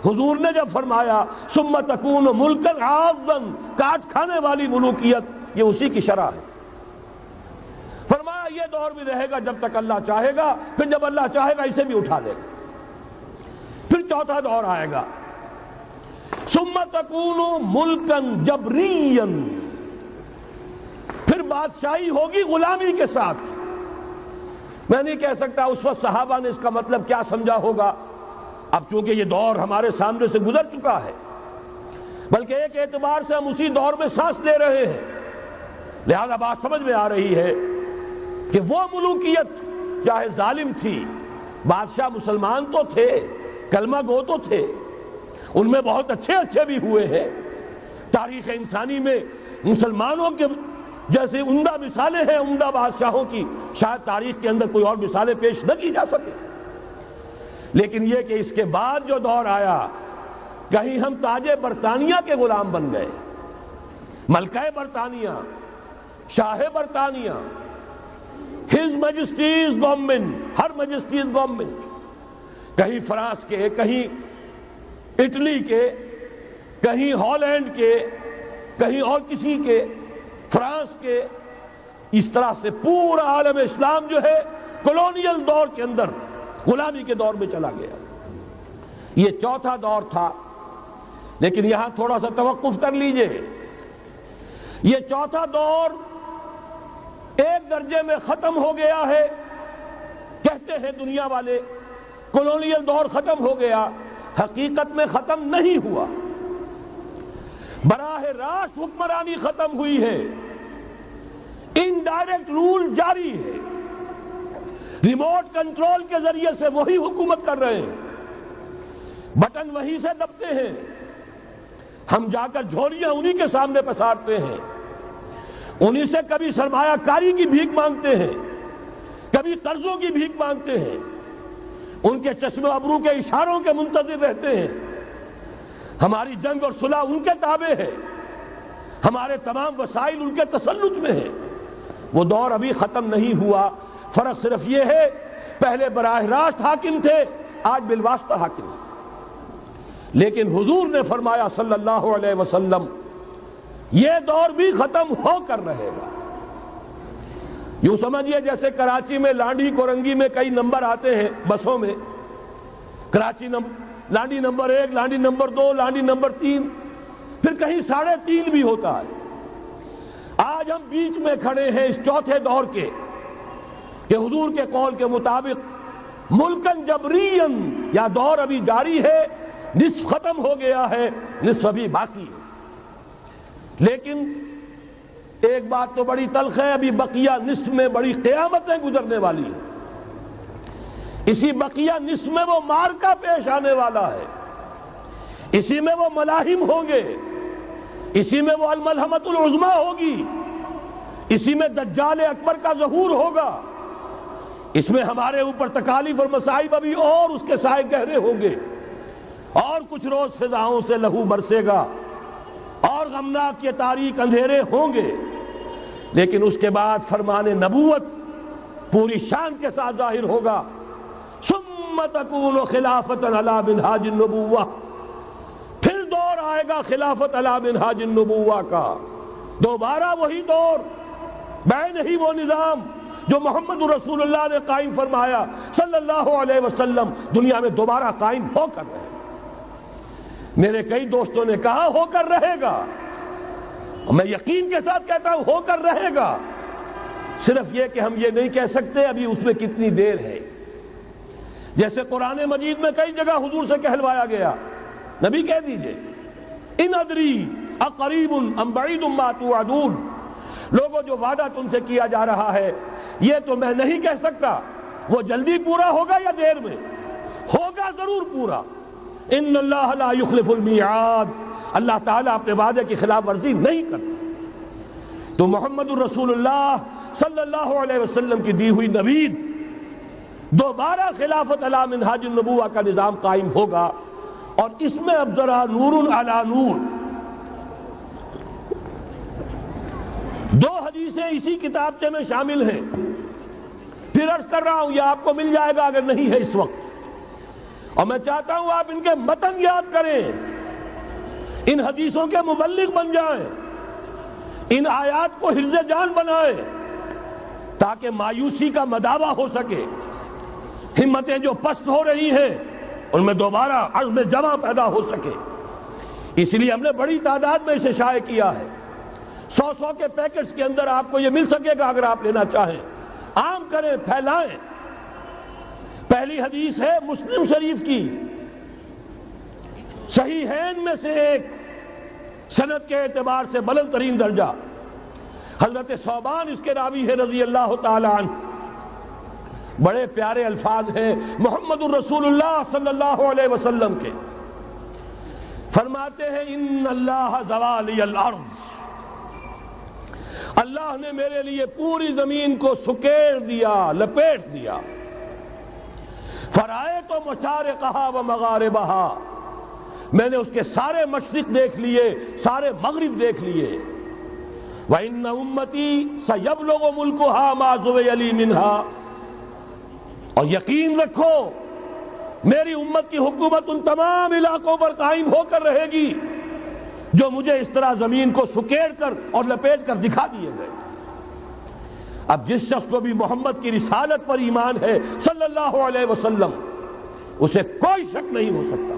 حضور نے جب فرمایا ثم تکون ملکن عاضا، کاٹ کھانے والی ملوکیت، یہ اسی کی شرح ہے۔ فرمایا یہ دور بھی رہے گا جب تک اللہ چاہے گا، پھر جب اللہ چاہے گا اسے بھی اٹھا دے گا۔ پھر چوتھا دور آئے گا، ثم تکون ملکن جبریا، پھر بادشاہی ہوگی غلامی کے ساتھ۔ میں نہیں کہہ سکتا اس وقت صحابہ نے اس کا مطلب کیا سمجھا ہوگا، اب چونکہ یہ دور ہمارے سامنے سے گزر چکا ہے، بلکہ ایک اعتبار سے ہم اسی دور میں سانس لے رہے ہیں، لہذا بات سمجھ میں آ رہی ہے کہ وہ ملوکیت چاہے ظالم تھی، بادشاہ مسلمان تو تھے، کلمہ گو تو تھے، ان میں بہت اچھے بھی ہوئے ہیں۔ تاریخ انسانی میں مسلمانوں کے جیسے عمدہ مثالیں ہیں عمدہ بادشاہوں کی، شاید تاریخ کے اندر کوئی اور مثالیں پیش نہ کی جا سکے۔ لیکن یہ کہ اس کے بعد جو دور آیا، کہیں ہم تاج برطانیہ کے غلام بن گئے، ملکہ برطانیہ، شاہ برطانیہ، ہز میجسٹیز گورنمنٹ، ہر میجسٹیز گورنمنٹ، کہیں فرانس کے، کہیں اٹلی کے، کہیں ہالینڈ کے، کہیں اور کسی کے، فرانس کے، اس طرح سے پورا عالم اسلام جو ہے کولونیل دور کے اندر غلامی کے دور میں چلا گیا۔ یہ چوتھا دور تھا، لیکن یہاں تھوڑا سا توقف کر لیجئے۔ یہ چوتھا دور ایک درجے میں ختم ہو گیا ہے، کہتے ہیں دنیا والے کولونیل دور ختم ہو گیا، حقیقت میں ختم نہیں ہوا، براہ راست حکمرانی ختم ہوئی ہے، انڈائریکٹ رول جاری ہے، ریموٹ کنٹرول کے ذریعے سے وہی حکومت کر رہے ہیں، بٹن وہیں سے دبتے ہیں، ہم جا کر جھولیاں انہی کے سامنے پسارتے ہیں، انہی سے کبھی سرمایہ کاری کی بھیک مانگتے ہیں، کبھی قرضوں کی بھیک مانگتے ہیں، ان کے چشم ابرو کے اشاروں کے منتظر رہتے ہیں۔ ہماری جنگ اور صلح ان کے تابع ہے، ہمارے تمام وسائل ان کے تسلط میں ہیں۔ وہ دور ابھی ختم نہیں ہوا، فرق صرف یہ ہے پہلے براہ راست حاکم تھے، آج بالواسطہ حاکم ہیں۔ لیکن حضور نے فرمایا صلی اللہ علیہ وسلم یہ دور بھی ختم ہو کر رہے گا۔ یوں سمجھیے جیسے کراچی میں لانڈی کورنگی میں کئی نمبر آتے ہیں بسوں میں، Karachi Landhi number 1، Landhi number 2، Landhi number 3، پھر کہیں 3.5 بھی ہوتا ہے۔ آج ہم بیچ میں کھڑے ہیں اس چوتھے دور کے کہ حضور کے قول کے مطابق ملکن جبرین، یا دور ابھی جاری ہے، نصف ختم ہو گیا ہے، نصف ابھی باقی ہے۔ لیکن ایک بات تو بڑی تلخ ہے، ابھی بقیہ نصف میں بڑی قیامتیں گزرنے والی ہیں۔ اسی بقیہ نصف میں وہ معرکہ پیش آنے والا ہے، اسی میں وہ ملاحم ہوں گے، اسی میں وہ الملحمۃ العظمیٰ ہوگی، اسی میں دجال اکبر کا ظہور ہوگا، اس میں ہمارے اوپر تکالیف اور مصائب ابھی اور اس کے سائے گہرے ہوں گے، اور کچھ روز فضاؤں سے لہو برسے گا، اور غمناک یہ تاریک اندھیرے ہوں گے، لیکن اس کے بعد فرمان نبوت پوری شان کے ساتھ ظاہر ہوگا۔ ثم تکون خلافۃ علی منہاج النبوہ، پھر دور آئے گا خلافت علی منہاج النبوہ کا، دوبارہ وہی دور، بین ہی وہ نظام جو محمد رسول اللہ نے قائم فرمایا صلی اللہ علیہ وسلم، دنیا میں دوبارہ قائم ہو کر رہے گا۔ میرے کئی دوستوں نے کہا ہو کر رہے گا، میں یقین کے ساتھ کہتا ہوں ہو کر رہے گا، صرف یہ کہ ہم یہ نہیں کہہ سکتے ابھی اس میں کتنی دیر ہے۔ جیسے قرآن مجید میں کئی جگہ حضور سے کہلوایا گیا، نبی کہہ دیجئے ان ادری اقریب ام بعید ما توعدون، لوگوں جو وعدہ تم سے کیا جا رہا ہے یہ تو میں نہیں کہہ سکتا وہ جلدی پورا ہوگا یا دیر میں، ہوگا ضرور پورا۔ ان اللہ لا یخلف المیعاد، اللہ تعالیٰ اپنے وعدے کی خلاف ورزی نہیں کرتا۔ تو محمد الرسول اللہ صلی اللہ علیہ وسلم کی دی ہوئی نوید، دوبارہ خلافت علی منہاج النبوہ کا نظام قائم ہوگا، اور اس میں اب ذرا نور علی نور، دو حدیثیں اسی کتابچے میں شامل ہیں، پھر عرض کر رہا ہوں یہ آپ کو مل جائے گا اگر نہیں ہے اس وقت، اور میں چاہتا ہوں آپ ان کے متن یاد کریں، ان حدیثوں کے مبلغ بن جائیں، ان آیات کو حفظ جان بنائیں، تاکہ مایوسی کا مداوع ہو سکے، ہمتیں جو پست ہو رہی ہیں ان میں دوبارہ عزم جمع پیدا ہو سکے۔ اس لیے ہم نے بڑی تعداد میں اسے شائع کیا ہے، 100 کے پیکٹس کے اندر آپ کو یہ مل سکے گا اگر آپ لینا چاہیں، عام کریں، پھیلائیں۔ پہلی حدیث ہے مسلم شریف کی، صحیحین میں سے ایک، سند کے اعتبار سے بلند ترین درجہ، حضرت ثوبان اس کے راوی ہے رضی اللہ تعالی عنہ، بڑے پیارے الفاظ ہیں محمد الرسول اللہ صلی اللہ علیہ وسلم کے، فرماتے ہیں ان اللہ زوالی الارض، اللہ نے میرے لیے پوری زمین کو سکیڑ دیا، لپیٹ دیا، فرائیت مشارقہا و مغاربہا، میں نے اس کے سارے مشرق دیکھ لیے، سارے مغرب دیکھ لیے، وَإِنَّ أُمَّتِي سَيَبْلُغُ مُلْكُهَا مَا زُوِيَ لِي مِنْهَا، اور یقین رکھو میری امت کی حکومت ان تمام علاقوں پر قائم ہو کر رہے گی جو مجھے اس طرح زمین کو سکیڑ کر اور لپیٹ کر دکھا دیے گئے۔ اب جس شخص کو بھی محمد کی رسالت پر ایمان ہے صلی اللہ علیہ وسلم، اسے کوئی شک نہیں ہو سکتا۔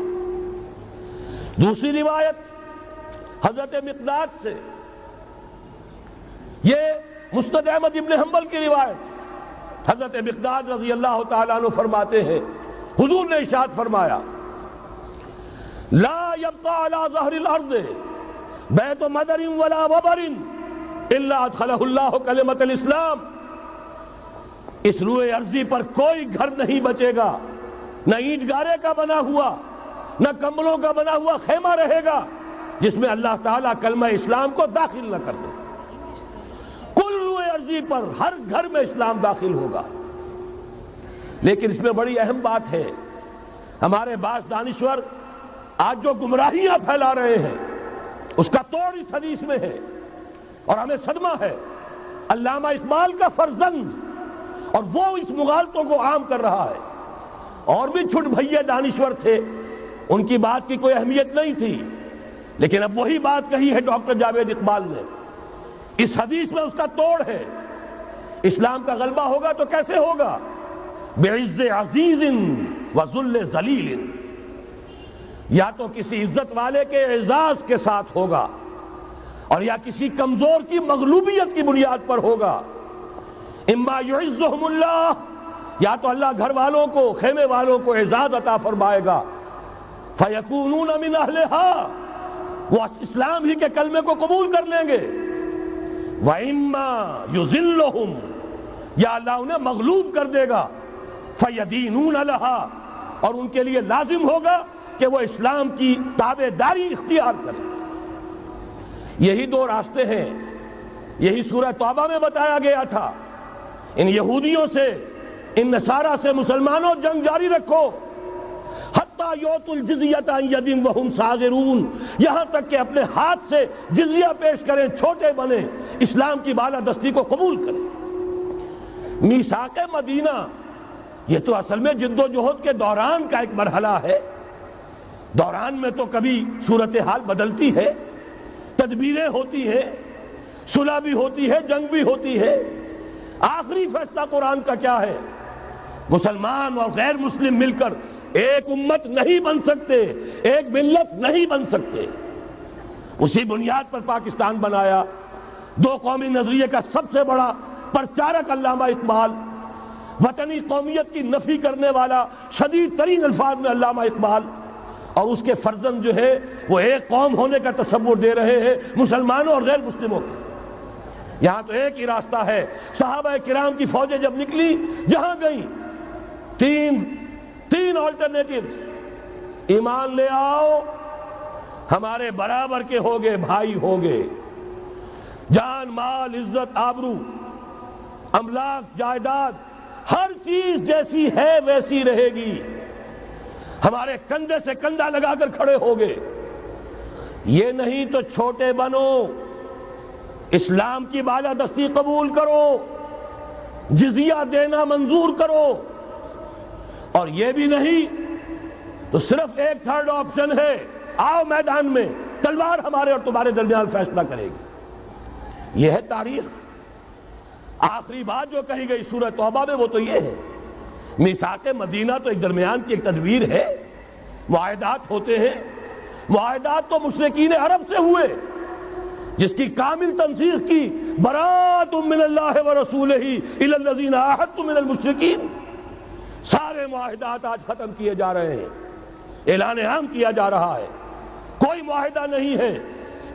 دوسری روایت حضرت مقداد سے، یہ مسند احمد ابن حنبل کی روایت، حضرت مقداد رضی اللہ تعالیٰ عنہ فرماتے ہیں حضور نے ارشاد فرمایا لا يبقى على ظهر الارض بیت مدر ولا وبر الا ادخلہ اللہ کلمۃ الاسلام، اس روئے ارضی پر کوئی گھر نہیں بچے گا، نہ اینٹ گارے کا بنا ہوا نہ کمبلوں کا بنا ہوا خیمہ رہے گا جس میں اللہ تعالیٰ کلمہ اسلام کو داخل نہ کر دے، کل روئے ارضی پر ہر گھر میں اسلام داخل ہوگا۔ لیکن اس میں بڑی اہم بات ہے، ہمارے بعض دانشور آج جو گمراہیاں پھیلا رہے ہیں اس کا توڑ اس حدیث میں ہے، اور ہمیں صدمہ ہے، علامہ اقبال کا فرزند، اور وہ اس مغالطوں کو عام کر رہا ہے، اور بھی چھٹ بھئیے دانشور تھے، ان کی بات کی کوئی اہمیت نہیں تھی، لیکن اب وہی بات کہی ہے ڈاکٹر جاوید اقبال نے، اس حدیث میں اس کا توڑ ہے، اسلام کا غلبہ ہوگا تو کیسے ہوگا؟ بعز عزیز وذل ذلیل، یا تو کسی عزت والے کے اعزاز کے ساتھ ہوگا اور یا کسی کمزور کی مغلوبیت کی بنیاد پر ہوگا۔ اما یعزہم اللہ، یا تو اللہ گھر والوں کو، خیمے والوں کو اعزاز عطا فرمائے گا، فیکونون من اہلہا، وہ اسلام ہی کے کلمے کو قبول کر لیں گے، وَإِمَّا يُذِلُّهُمْ، یا اللہ انہیں مغلوب کر دے گا، فَيَدِينُونَ لَهَا، اور ان کے لیے لازم ہوگا کہ وہ اسلام کی تابعداری اختیار کریں۔ یہی دو راستے ہیں، یہی سورہ توبہ میں بتایا گیا تھا۔ ان یہودیوں سے، ان نصارہ سے مسلمانوں جنگ جاری رکھو، حتیٰ یؤتوا الجزیۃ عن ید وہم صاغرون، یہاں تک کہ اپنے ہاتھ سے جزیہ پیش کریں، چھوٹے بنیں، اسلام کی بالادستی کو قبول کریں۔ میثاق مدینہ یہ تو اصل میں جد و جہد کے دوران کا ایک مرحلہ ہے۔ دوران میں تو کبھی صورتحال بدلتی ہے، تدبیریں ہوتی ہیں، صلح بھی ہوتی ہے، جنگ بھی ہوتی ہے۔ آخری فیصلہ قرآن کا کیا ہے؟ مسلمان اور غیر مسلم مل کر ایک امت نہیں بن سکتے، ایک ملت نہیں بن سکتے۔ اسی بنیاد پر پاکستان بنایا۔ دو قومی نظریے کا سب سے بڑا پرچارک علامہ اقبال، وطنی قومیت کی نفی کرنے والا شدید ترین الفاظ میں علامہ اقبال، اور اس کے فرزند جو ہے وہ ایک قوم ہونے کا تصور دے رہے ہیں مسلمانوں اور غیر مسلموں کو۔ یہاں تو ایک ہی راستہ ہے۔ صحابہ کرام کی فوجیں جب نکلی، جہاں گئیں، تین آلٹرنیٹیوز، ایمان لے آؤ، ہمارے برابر کے ہوگے، بھائی ہوگے، جان مال عزت آبرو املاک جائیداد ہر چیز جیسی ہے ویسی رہے گی، ہمارے کندھے سے کندھا لگا کر کھڑے ہوگے۔ یہ نہیں تو چھوٹے بنو، اسلام کی بالادستی قبول کرو، جزیہ دینا منظور کرو، اور یہ بھی نہیں تو صرف ایک تھرڈ آپشن ہے، آؤ میدان میں، تلوار ہمارے اور تمہارے درمیان فیصلہ کرے گی۔ یہ ہے تاریخ۔ آخری بات جو کہی گئی سورہ توبہ میں وہ تو یہ ہے، میثاق مدینہ تو ایک درمیان کی ایک تدبیر ہے، معاہدات ہوتے ہیں۔ معاہدات تو مشرکین عرب سے ہوئے، جس کی کامل تنسیخ کی، براۃ من اللہ ورسولہ الی الذین عاہدتم من المشرکین۔ سارے معاہدات آج ختم کیے جا رہے ہیں، اعلان عام کیا جا رہا ہے، کوئی معاہدہ نہیں ہے۔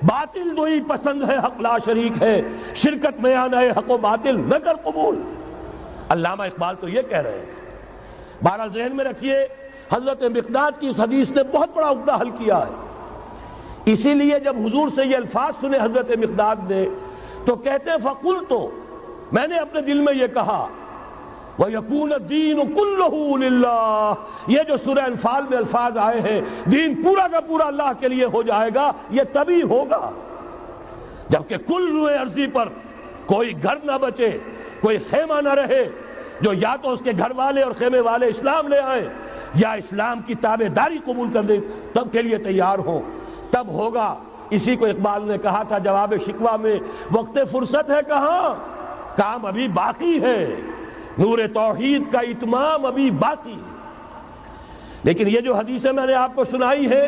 باطل دوئی پسند ہے، حق لا شریک ہے، شرکت میں آنا ہے، حق و باطل نہ کر قبول۔ علامہ اقبال تو یہ کہہ رہے ہیں۔ بہرحال ذہن میں رکھیے، حضرت مقداد کی اس حدیث نے بہت بڑا عقدہ حل کیا ہے۔ اسی لیے جب حضور سے یہ الفاظ سنے حضرت مقداد نے تو کہتے ہیں فَقُلْتُ، میں نے اپنے دل میں یہ کہا، وَيَكُونَ الدِّينُ كُلُّهُ لِلَّهِ، یہ جو سورہ انفال میں الفاظ آئے ہیں، دین پورا کا پورا اللہ کے لیے ہو جائے گا، یہ تبھی ہوگا جبکہ کل روئے ارضی پر کوئی گھر نہ بچے، کوئی خیمہ نہ رہے، جو یا تو اس کے گھر والے اور خیمے والے اسلام لے آئیں یا اسلام کی تابع داری قبول کر دیں، تب کے لیے تیار ہوں، تب ہوگا۔ اسی کو اقبال نے کہا تھا جواب شکوہ میں، وقت فرصت ہے کہاں، کام ابھی باقی ہے، نور توحید کا اتمام ابھی باقی ہے۔ لیکن یہ جو حدیثیں میں نے آپ کو سنائی ہے،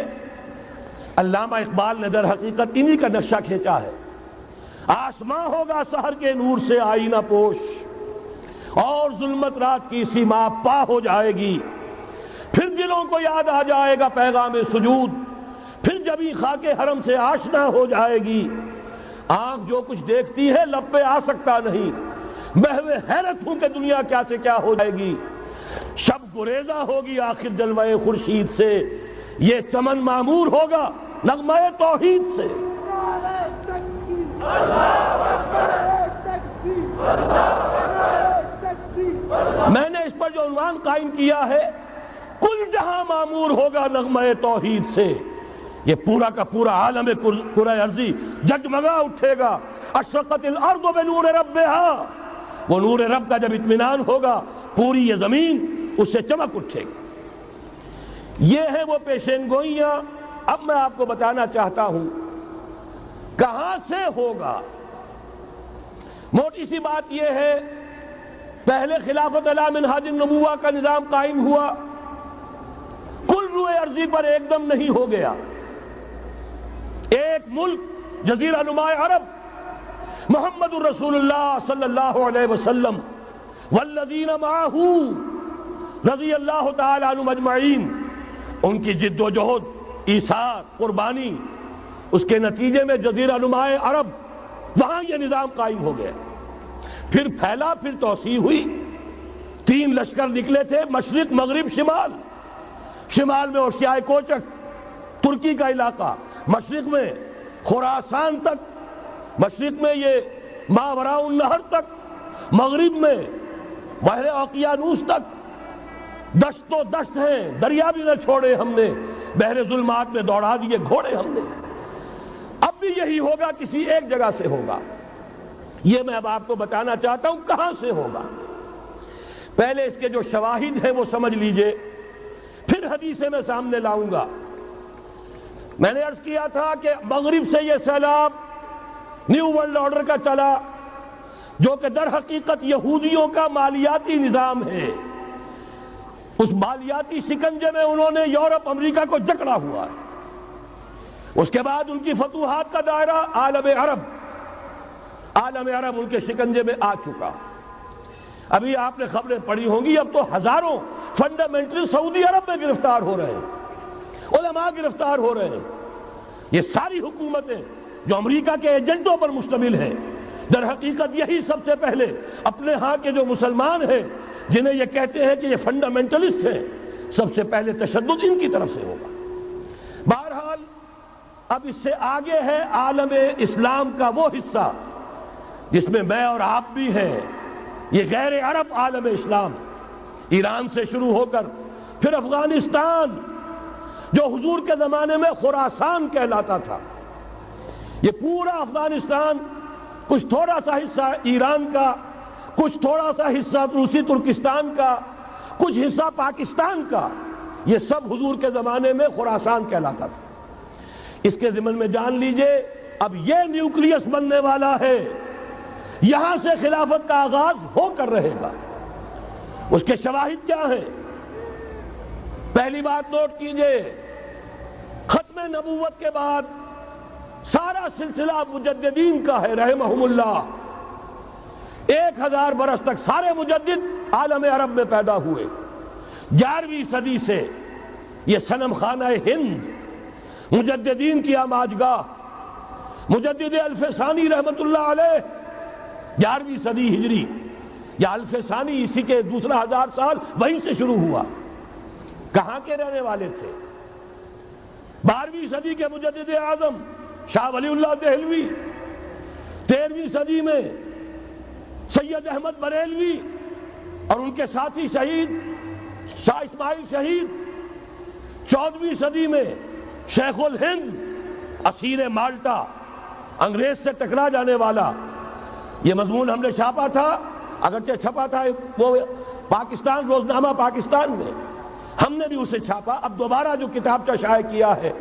علامہ اقبال نے در حقیقت انہی کا نقشہ کھینچا ہے۔ آسماں ہوگا سحر کے نور سے آئینہ پوش، اور ظلمت رات کی سیما پا ہو جائے گی، پھر دلوں کو یاد آ جائے گا پیغام سجود، پھر جبیں خاک حرم سے آشنا ہو جائے گی۔ آنکھ جو کچھ دیکھتی ہے لب پہ آ سکتا نہیں، محو حیرت ہوں کہ دنیا کیا سے کیا ہو جائے گی۔ شب گریزہ ہوگی آخر جلوہ خورشید سے، یہ چمن معمور ہوگا نغمہ توحید سے۔ میں نے اس پر جو عنوان قائم کیا ہے، کل جہاں معمور ہوگا نغمہ توحید سے، یہ پورا کا پورا عالم کرۂ ارضی جگمگا اٹھے گا۔ اشرقت الارض بنور ربہا، وہ نور رب کا جب اطمینان ہوگا، پوری یہ زمین اس سے چمک اٹھے گی۔ یہ ہے وہ پیشین گوئیاں۔ اب میں آپ کو بتانا چاہتا ہوں کہاں سے ہوگا۔ موٹی سی بات یہ ہے پہلے خلافت علی منہاج النبوہ کا نظام قائم ہوا، کل روئے ارضی پر ایک دم نہیں ہو گیا۔ ایک ملک جزیرہ نماء عرب محمد الرسول اللہ صلی اللہ علیہ وسلم والذین معہ رضی اللہ تعالی عنہم اجمعین، ان کی جد و جہد، ایثار، قربانی، اس کے نتیجے میں جزیرہ نماء عرب وہاں یہ نظام قائم ہو گیا۔ پھر پھیلا، پھر توسیع ہوئی، 3 لشکر نکلے تھے، مشرق، مغرب، شمال۔ شمال میں اوشیائے کوچک ترکی کا علاقہ، مشرق میں خراسان تک، مشرق میں یہ ماوراء النہر تک، مغرب میں بحر اوقیانوس تک۔ دشت و دشت ہیں، دریا بھی نہ چھوڑے ہم نے، بحر ظلمات میں دوڑا دیے گھوڑے ہم نے۔ اب بھی یہی ہوگا، کسی ایک جگہ سے ہوگا۔ یہ میں اب آپ کو بتانا چاہتا ہوں کہاں سے ہوگا۔ پہلے اس کے جو شواہد ہیں وہ سمجھ لیجئے، پھر حدیثیں میں سامنے لاؤں گا۔ میں نے عرض کیا تھا کہ مغرب سے یہ سیلاب نیو ورلڈ آرڈر کا چلا، جو کہ در حقیقت یہودیوں کا مالیاتی نظام ہے۔ اس مالیاتی شکنجے میں انہوں نے یورپ، امریکہ کو جکڑا ہوا ہے۔ اس کے بعد ان کی فتوحات کا دائرہ عالم عرب، عالم عرب ان کے شکنجے میں آ چکا۔ ابھی آپ نے خبریں پڑھی ہوں گی، اب تو ہزاروں فنڈامنٹلسٹ سعودی عرب میں گرفتار ہو رہے ہیں، علماء گرفتار ہو رہے ہیں۔ یہ ساری حکومتیں جو امریکہ کے ایجنٹوں پر مشتمل ہیں، در حقیقت یہی سب سے پہلے اپنے ہاں کے جو مسلمان ہیں، جنہیں یہ کہتے ہیں کہ یہ فنڈامنٹلسٹ ہیں، سب سے پہلے تشدد ان کی طرف سے ہوگا۔ بہرحال اب اس سے آگے ہے عالم اسلام کا وہ حصہ جس میں میں اور آپ بھی ہیں، یہ غیر عرب عالم اسلام، ایران سے شروع ہو کر پھر افغانستان، جو حضور کے زمانے میں خراسان کہلاتا تھا، یہ پورا افغانستان، کچھ تھوڑا سا حصہ ایران کا، کچھ تھوڑا سا حصہ روسی ترکستان کا، کچھ حصہ پاکستان کا، یہ سب حضور کے زمانے میں خراسان کہلاتا تھا۔ اس کے ضمن میں جان لیجئے اب یہ نیوکلیس بننے والا ہے، یہاں سے خلافت کا آغاز ہو کر رہے گا۔ اس کے شواہد کیا ہیں؟ پہلی بات نوٹ کیجئے، ختم نبوت کے بعد سارا سلسلہ مجددین کا ہے رحمہم اللہ۔ 1000 برس تک سارے مجدد عالم عرب میں پیدا ہوئے۔ 11ویں صدی سے یہ صنم خانہ ہند، مجددین کی آماجگاہ، مجدد الف ثانی رحمت اللہ علیہ، 11ویں صدی ہجری یا الف ثانی، اسی کے دوسرا 1000 سال وہیں سے شروع ہوا۔ کہاں کے رہنے والے تھے؟ 12ویں صدی کے مجدد اعظم شاہ ولی اللہ دہلوی، 13ویں صدی میں سید احمد بریلوی اور ان کے ساتھی شہید شاہ اسماعیل شہید، 14ویں صدی میں شیخ الہند، اسیر مالٹا، انگریز سے ٹکرا جانے والا۔ یہ مضمون ہم نے چھاپا تھا، اگرچہ چھپا تھا وہ پاکستان، روزنامہ پاکستان میں، ہم نے بھی اسے چھاپا۔ اب دوبارہ جو کتابچہ شائع کیا ہے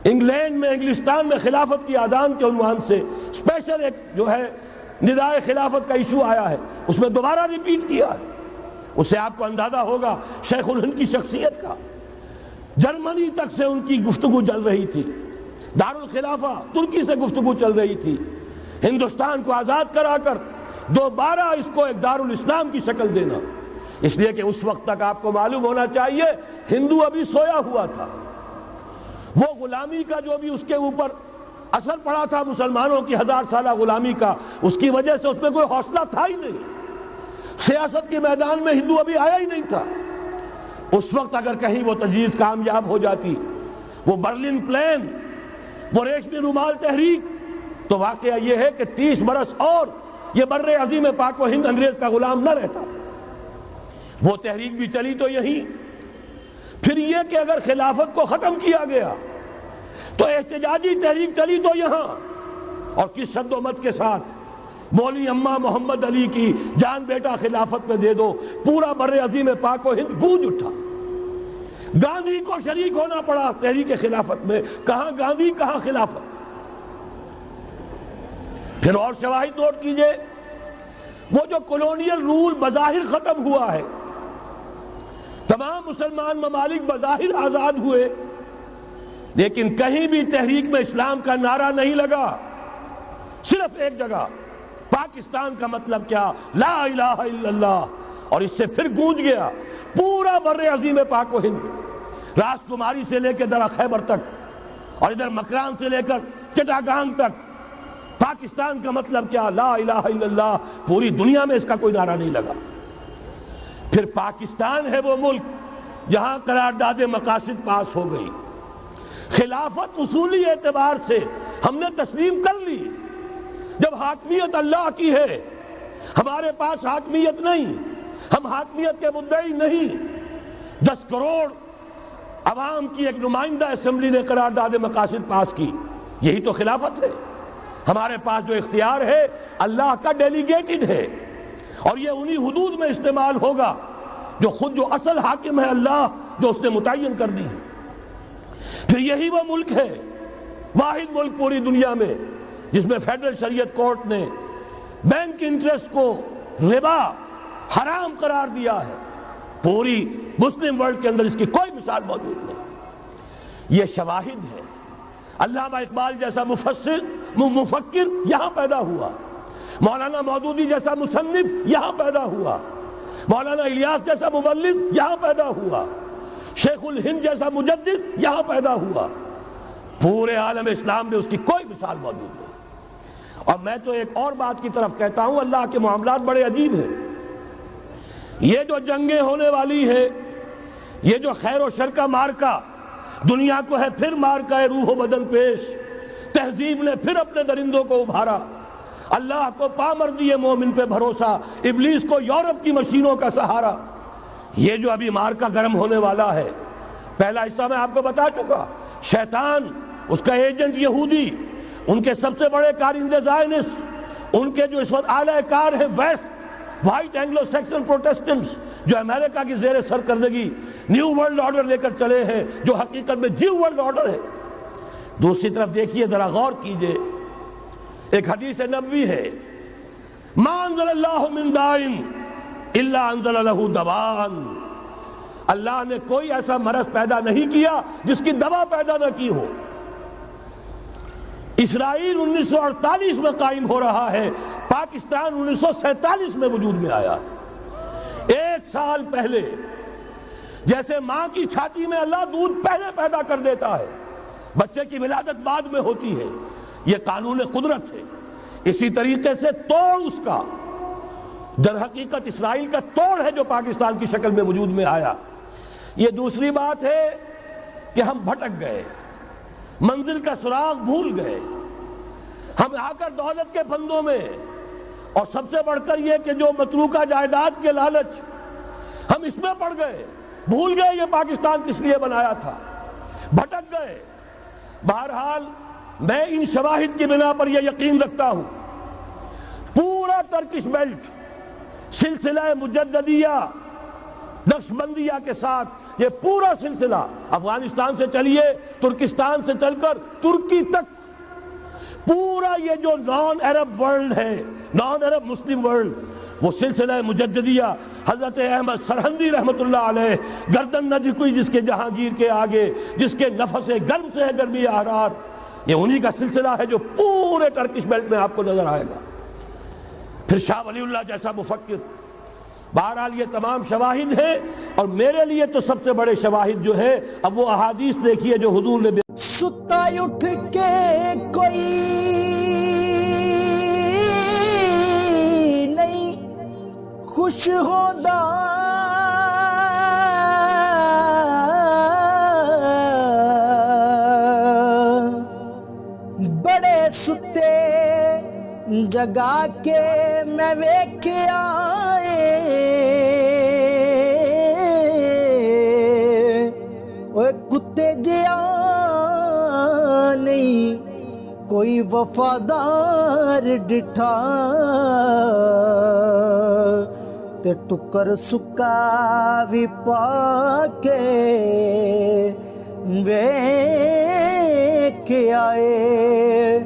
انگلینڈ میں، انگلستان میں خلافت کی اذان کے عنوان سے اسپیشل ایک جو ہے ندائے خلافت کا ایشو آیا ہے، اس میں دوبارہ ریپیٹ کیا ہے۔ اس سے آپ کو اندازہ ہوگا شیخ الہند کی شخصیت کا۔ جرمنی تک سے ان کی گفتگو چل رہی تھی، دارالخلافہ ترکی سے گفتگو چل رہی تھی، ہندوستان کو آزاد کرا کر دوبارہ اس کو ایک دارالاسلام کی شکل دینا۔ اس لیے کہ اس وقت تک آپ کو معلوم ہونا چاہیے ہندو ابھی سویا ہوا تھا۔ وہ غلامی کا جو بھی اس کے اوپر اثر پڑا تھا مسلمانوں کی 1000 سالہ غلامی کا، اس کی وجہ سے اس میں کوئی حوصلہ تھا ہی نہیں۔ سیاست کے میدان میں ہندو ابھی آیا ہی نہیں تھا۔ اس وقت اگر کہیں وہ تجویز کامیاب ہو جاتی، وہ برلن پلان، وہ ریشمی رومال تحریک، تو واقعہ یہ ہے کہ 30 برس اور یہ بر عظیم پاک و ہند انگریز کا غلام نہ رہتا۔ وہ تحریک بھی چلی تو یہی۔ پھر یہ کہ اگر خلافت کو ختم کیا گیا تو احتجاجی تحریک چلی تو یہاں، اور کس شد و مت کے ساتھ، مولوی اما محمد علی کی جان بیٹا خلافت میں دے دو، پورا بر عظیم پاک و ہند گونج اٹھا۔ گاندھی کو شریک ہونا پڑا تحریک خلافت میں، کہاں گاندھی کہاں خلافت۔ پھر اور شواہد نوٹ کیجئے، وہ جو کولونیل رول بظاہر ختم ہوا ہے، تمام مسلمان ممالک بظاہر آزاد ہوئے، لیکن کہیں بھی تحریک میں اسلام کا نعرہ نہیں لگا، صرف ایک جگہ پاکستان کا مطلب کیا، لا الہ الا اللہ، اور اس سے پھر گونج گیا پورا بر عظیم پاک و ہند، راس کماری سے لے کے درہ خیبر تک، اور ادھر مکران سے لے کر چٹاگانگ تک، پاکستان کا مطلب کیا، لا الہ الا اللہ، پوری دنیا میں اس کا کوئی نعرہ نہیں لگا۔ پھر پاکستان ہے وہ ملک جہاں قرارداد مقاصد پاس ہو گئی، خلافت اصولی اعتبار سے ہم نے تسلیم کر لی، جب حاکمیت اللہ کی ہے، ہمارے پاس حاکمیت نہیں، ہم حاکمیت کے مدعی نہیں۔ 10 کروڑ عوام کی ایک نمائندہ اسمبلی نے قرارداد مقاصد پاس کی، یہی تو خلافت ہے۔ ہمارے پاس جو اختیار ہے اللہ کا ڈیلیگیٹڈ ہے، اور یہ انہی حدود میں استعمال ہوگا جو اصل حاکم ہے اللہ، جو اس نے متعین کر دی ہے۔ پھر یہی وہ ملک ہے، واحد ملک پوری دنیا میں، جس میں فیڈرل شریعت کورٹ نے بینک انٹرسٹ کو ربا حرام قرار دیا ہے۔ پوری مسلم ورلڈ کے اندر اس کی کوئی مثال موجود نہیں۔ یہ شواہد ہے۔ علامہ اقبال جیسا مفکر یہاں پیدا ہوا، مولانا مودودی جیسا مصنف یہاں پیدا ہوا، مولانا الیاس جیسا مبلغ یہاں پیدا ہوا، شیخ الہند جیسا مجدد یہاں پیدا ہوا۔ پورے عالم اسلام میں اس کی کوئی مثال موجود نہیں۔ اور میں تو ایک اور بات کی طرف کہتا ہوں، اللہ کے معاملات بڑے عجیب ہیں۔ یہ جو جنگیں ہونے والی ہے، یہ جو خیر و شر کا مارکا دنیا کو ہے، پھر مارکا ہے روح و بدن پیش، تہذیب نے پھر اپنے درندوں کو ابھارا، اللہ کو پامردی مومن پہ بھروسہ، ابلیس کو یورپ کی مشینوں کا سہارا۔ یہ جو ابھی مارکا گرم ہونے والا ہے، پہلا حصہ میں آپ کو بتا چکا، شیطان، اس کا ایجنٹ یہودی، ان کے سب سے بڑے کارندے زائنسٹ، ان کے جو اس وقت اعلی کار ہیں ویسٹ، وائٹ اینگلو سیکسن پروٹیسٹنٹس، جو امریکہ کی زیر سرکردگی نیو ورلڈ آرڈر لے کر چلے ہیں، جو حقیقت میں جیو ورلڈ آرڈر ہے۔ دوسری طرف دیکھیے، ذرا غور کیجئے، ایک حدیث نبوی ہے، ما انزل اللہ من دائن الا انزل لہ دوان، اللہ نے کوئی ایسا مرض پیدا نہیں کیا جس کی دوا پیدا نہ کی ہو۔ اسرائیل 1948 میں قائم ہو رہا ہے، پاکستان 1947 میں وجود میں آیا ہے۔ 1 سال پہلے، جیسے ماں کی چھاتی میں اللہ دودھ پہلے پیدا کر دیتا ہے، بچے کی ولادت بعد میں ہوتی ہے، یہ قانون قدرت ہے۔ اسی طریقے سے توڑ اس کا در حقیقت اسرائیل کا توڑ ہے جو پاکستان کی شکل میں وجود میں آیا۔ یہ دوسری بات ہے کہ ہم بھٹک گئے، منزل کا سراغ بھول گئے، ہم آ کر دولت کے پھندوں میں، اور سب سے بڑھ کر یہ کہ جو متروکہ جائیداد کے لالچ، ہم اس میں پڑ گئے، بھول گئے یہ پاکستان کس لیے بنایا تھا، بھٹک گئے۔ بہرحال میں ان شواہد کی بنا پر یہ یقین رکھتا ہوں، پورا ترکش بیلٹ سلسلہ مجددیہ نقشبندیہ کے ساتھ، یہ پورا سلسلہ افغانستان سے چلیے، ترکستان سے چل کر ترکی تک، پورا یہ جو نان عرب ورلڈ ہے، نان عرب مسلم ورلڈ، وہ سلسلہ مجددیہ حضرت احمد سرہندی رحمت اللہ علیہ، گردن نہ جھکی جس کے جہانگیر کے آگے، جس کے نفس گرم سے ہے گرمی احرار، یہ انہی کا سلسلہ ہے جو پورے ٹرکش بیلٹ میں آپ کو نظر آئے گا۔ پھر شاہ ولی اللہ جیسا مفکر۔ بہرحال یہ تمام شواہد ہیں، اور میرے لیے تو سب سے بڑے شواہد جو ہے، اب وہ احادیث دیکھیے جو حضور نے ستا اٹھ کے کوئی نہیں خوش ہوتا، بڑے ستے جگا کے میں ویکھیا کتے جیا نہیں کوئی وفادار ڈٹھا، تے ٹکر سکا بھی پا کے ویکھ آئے۔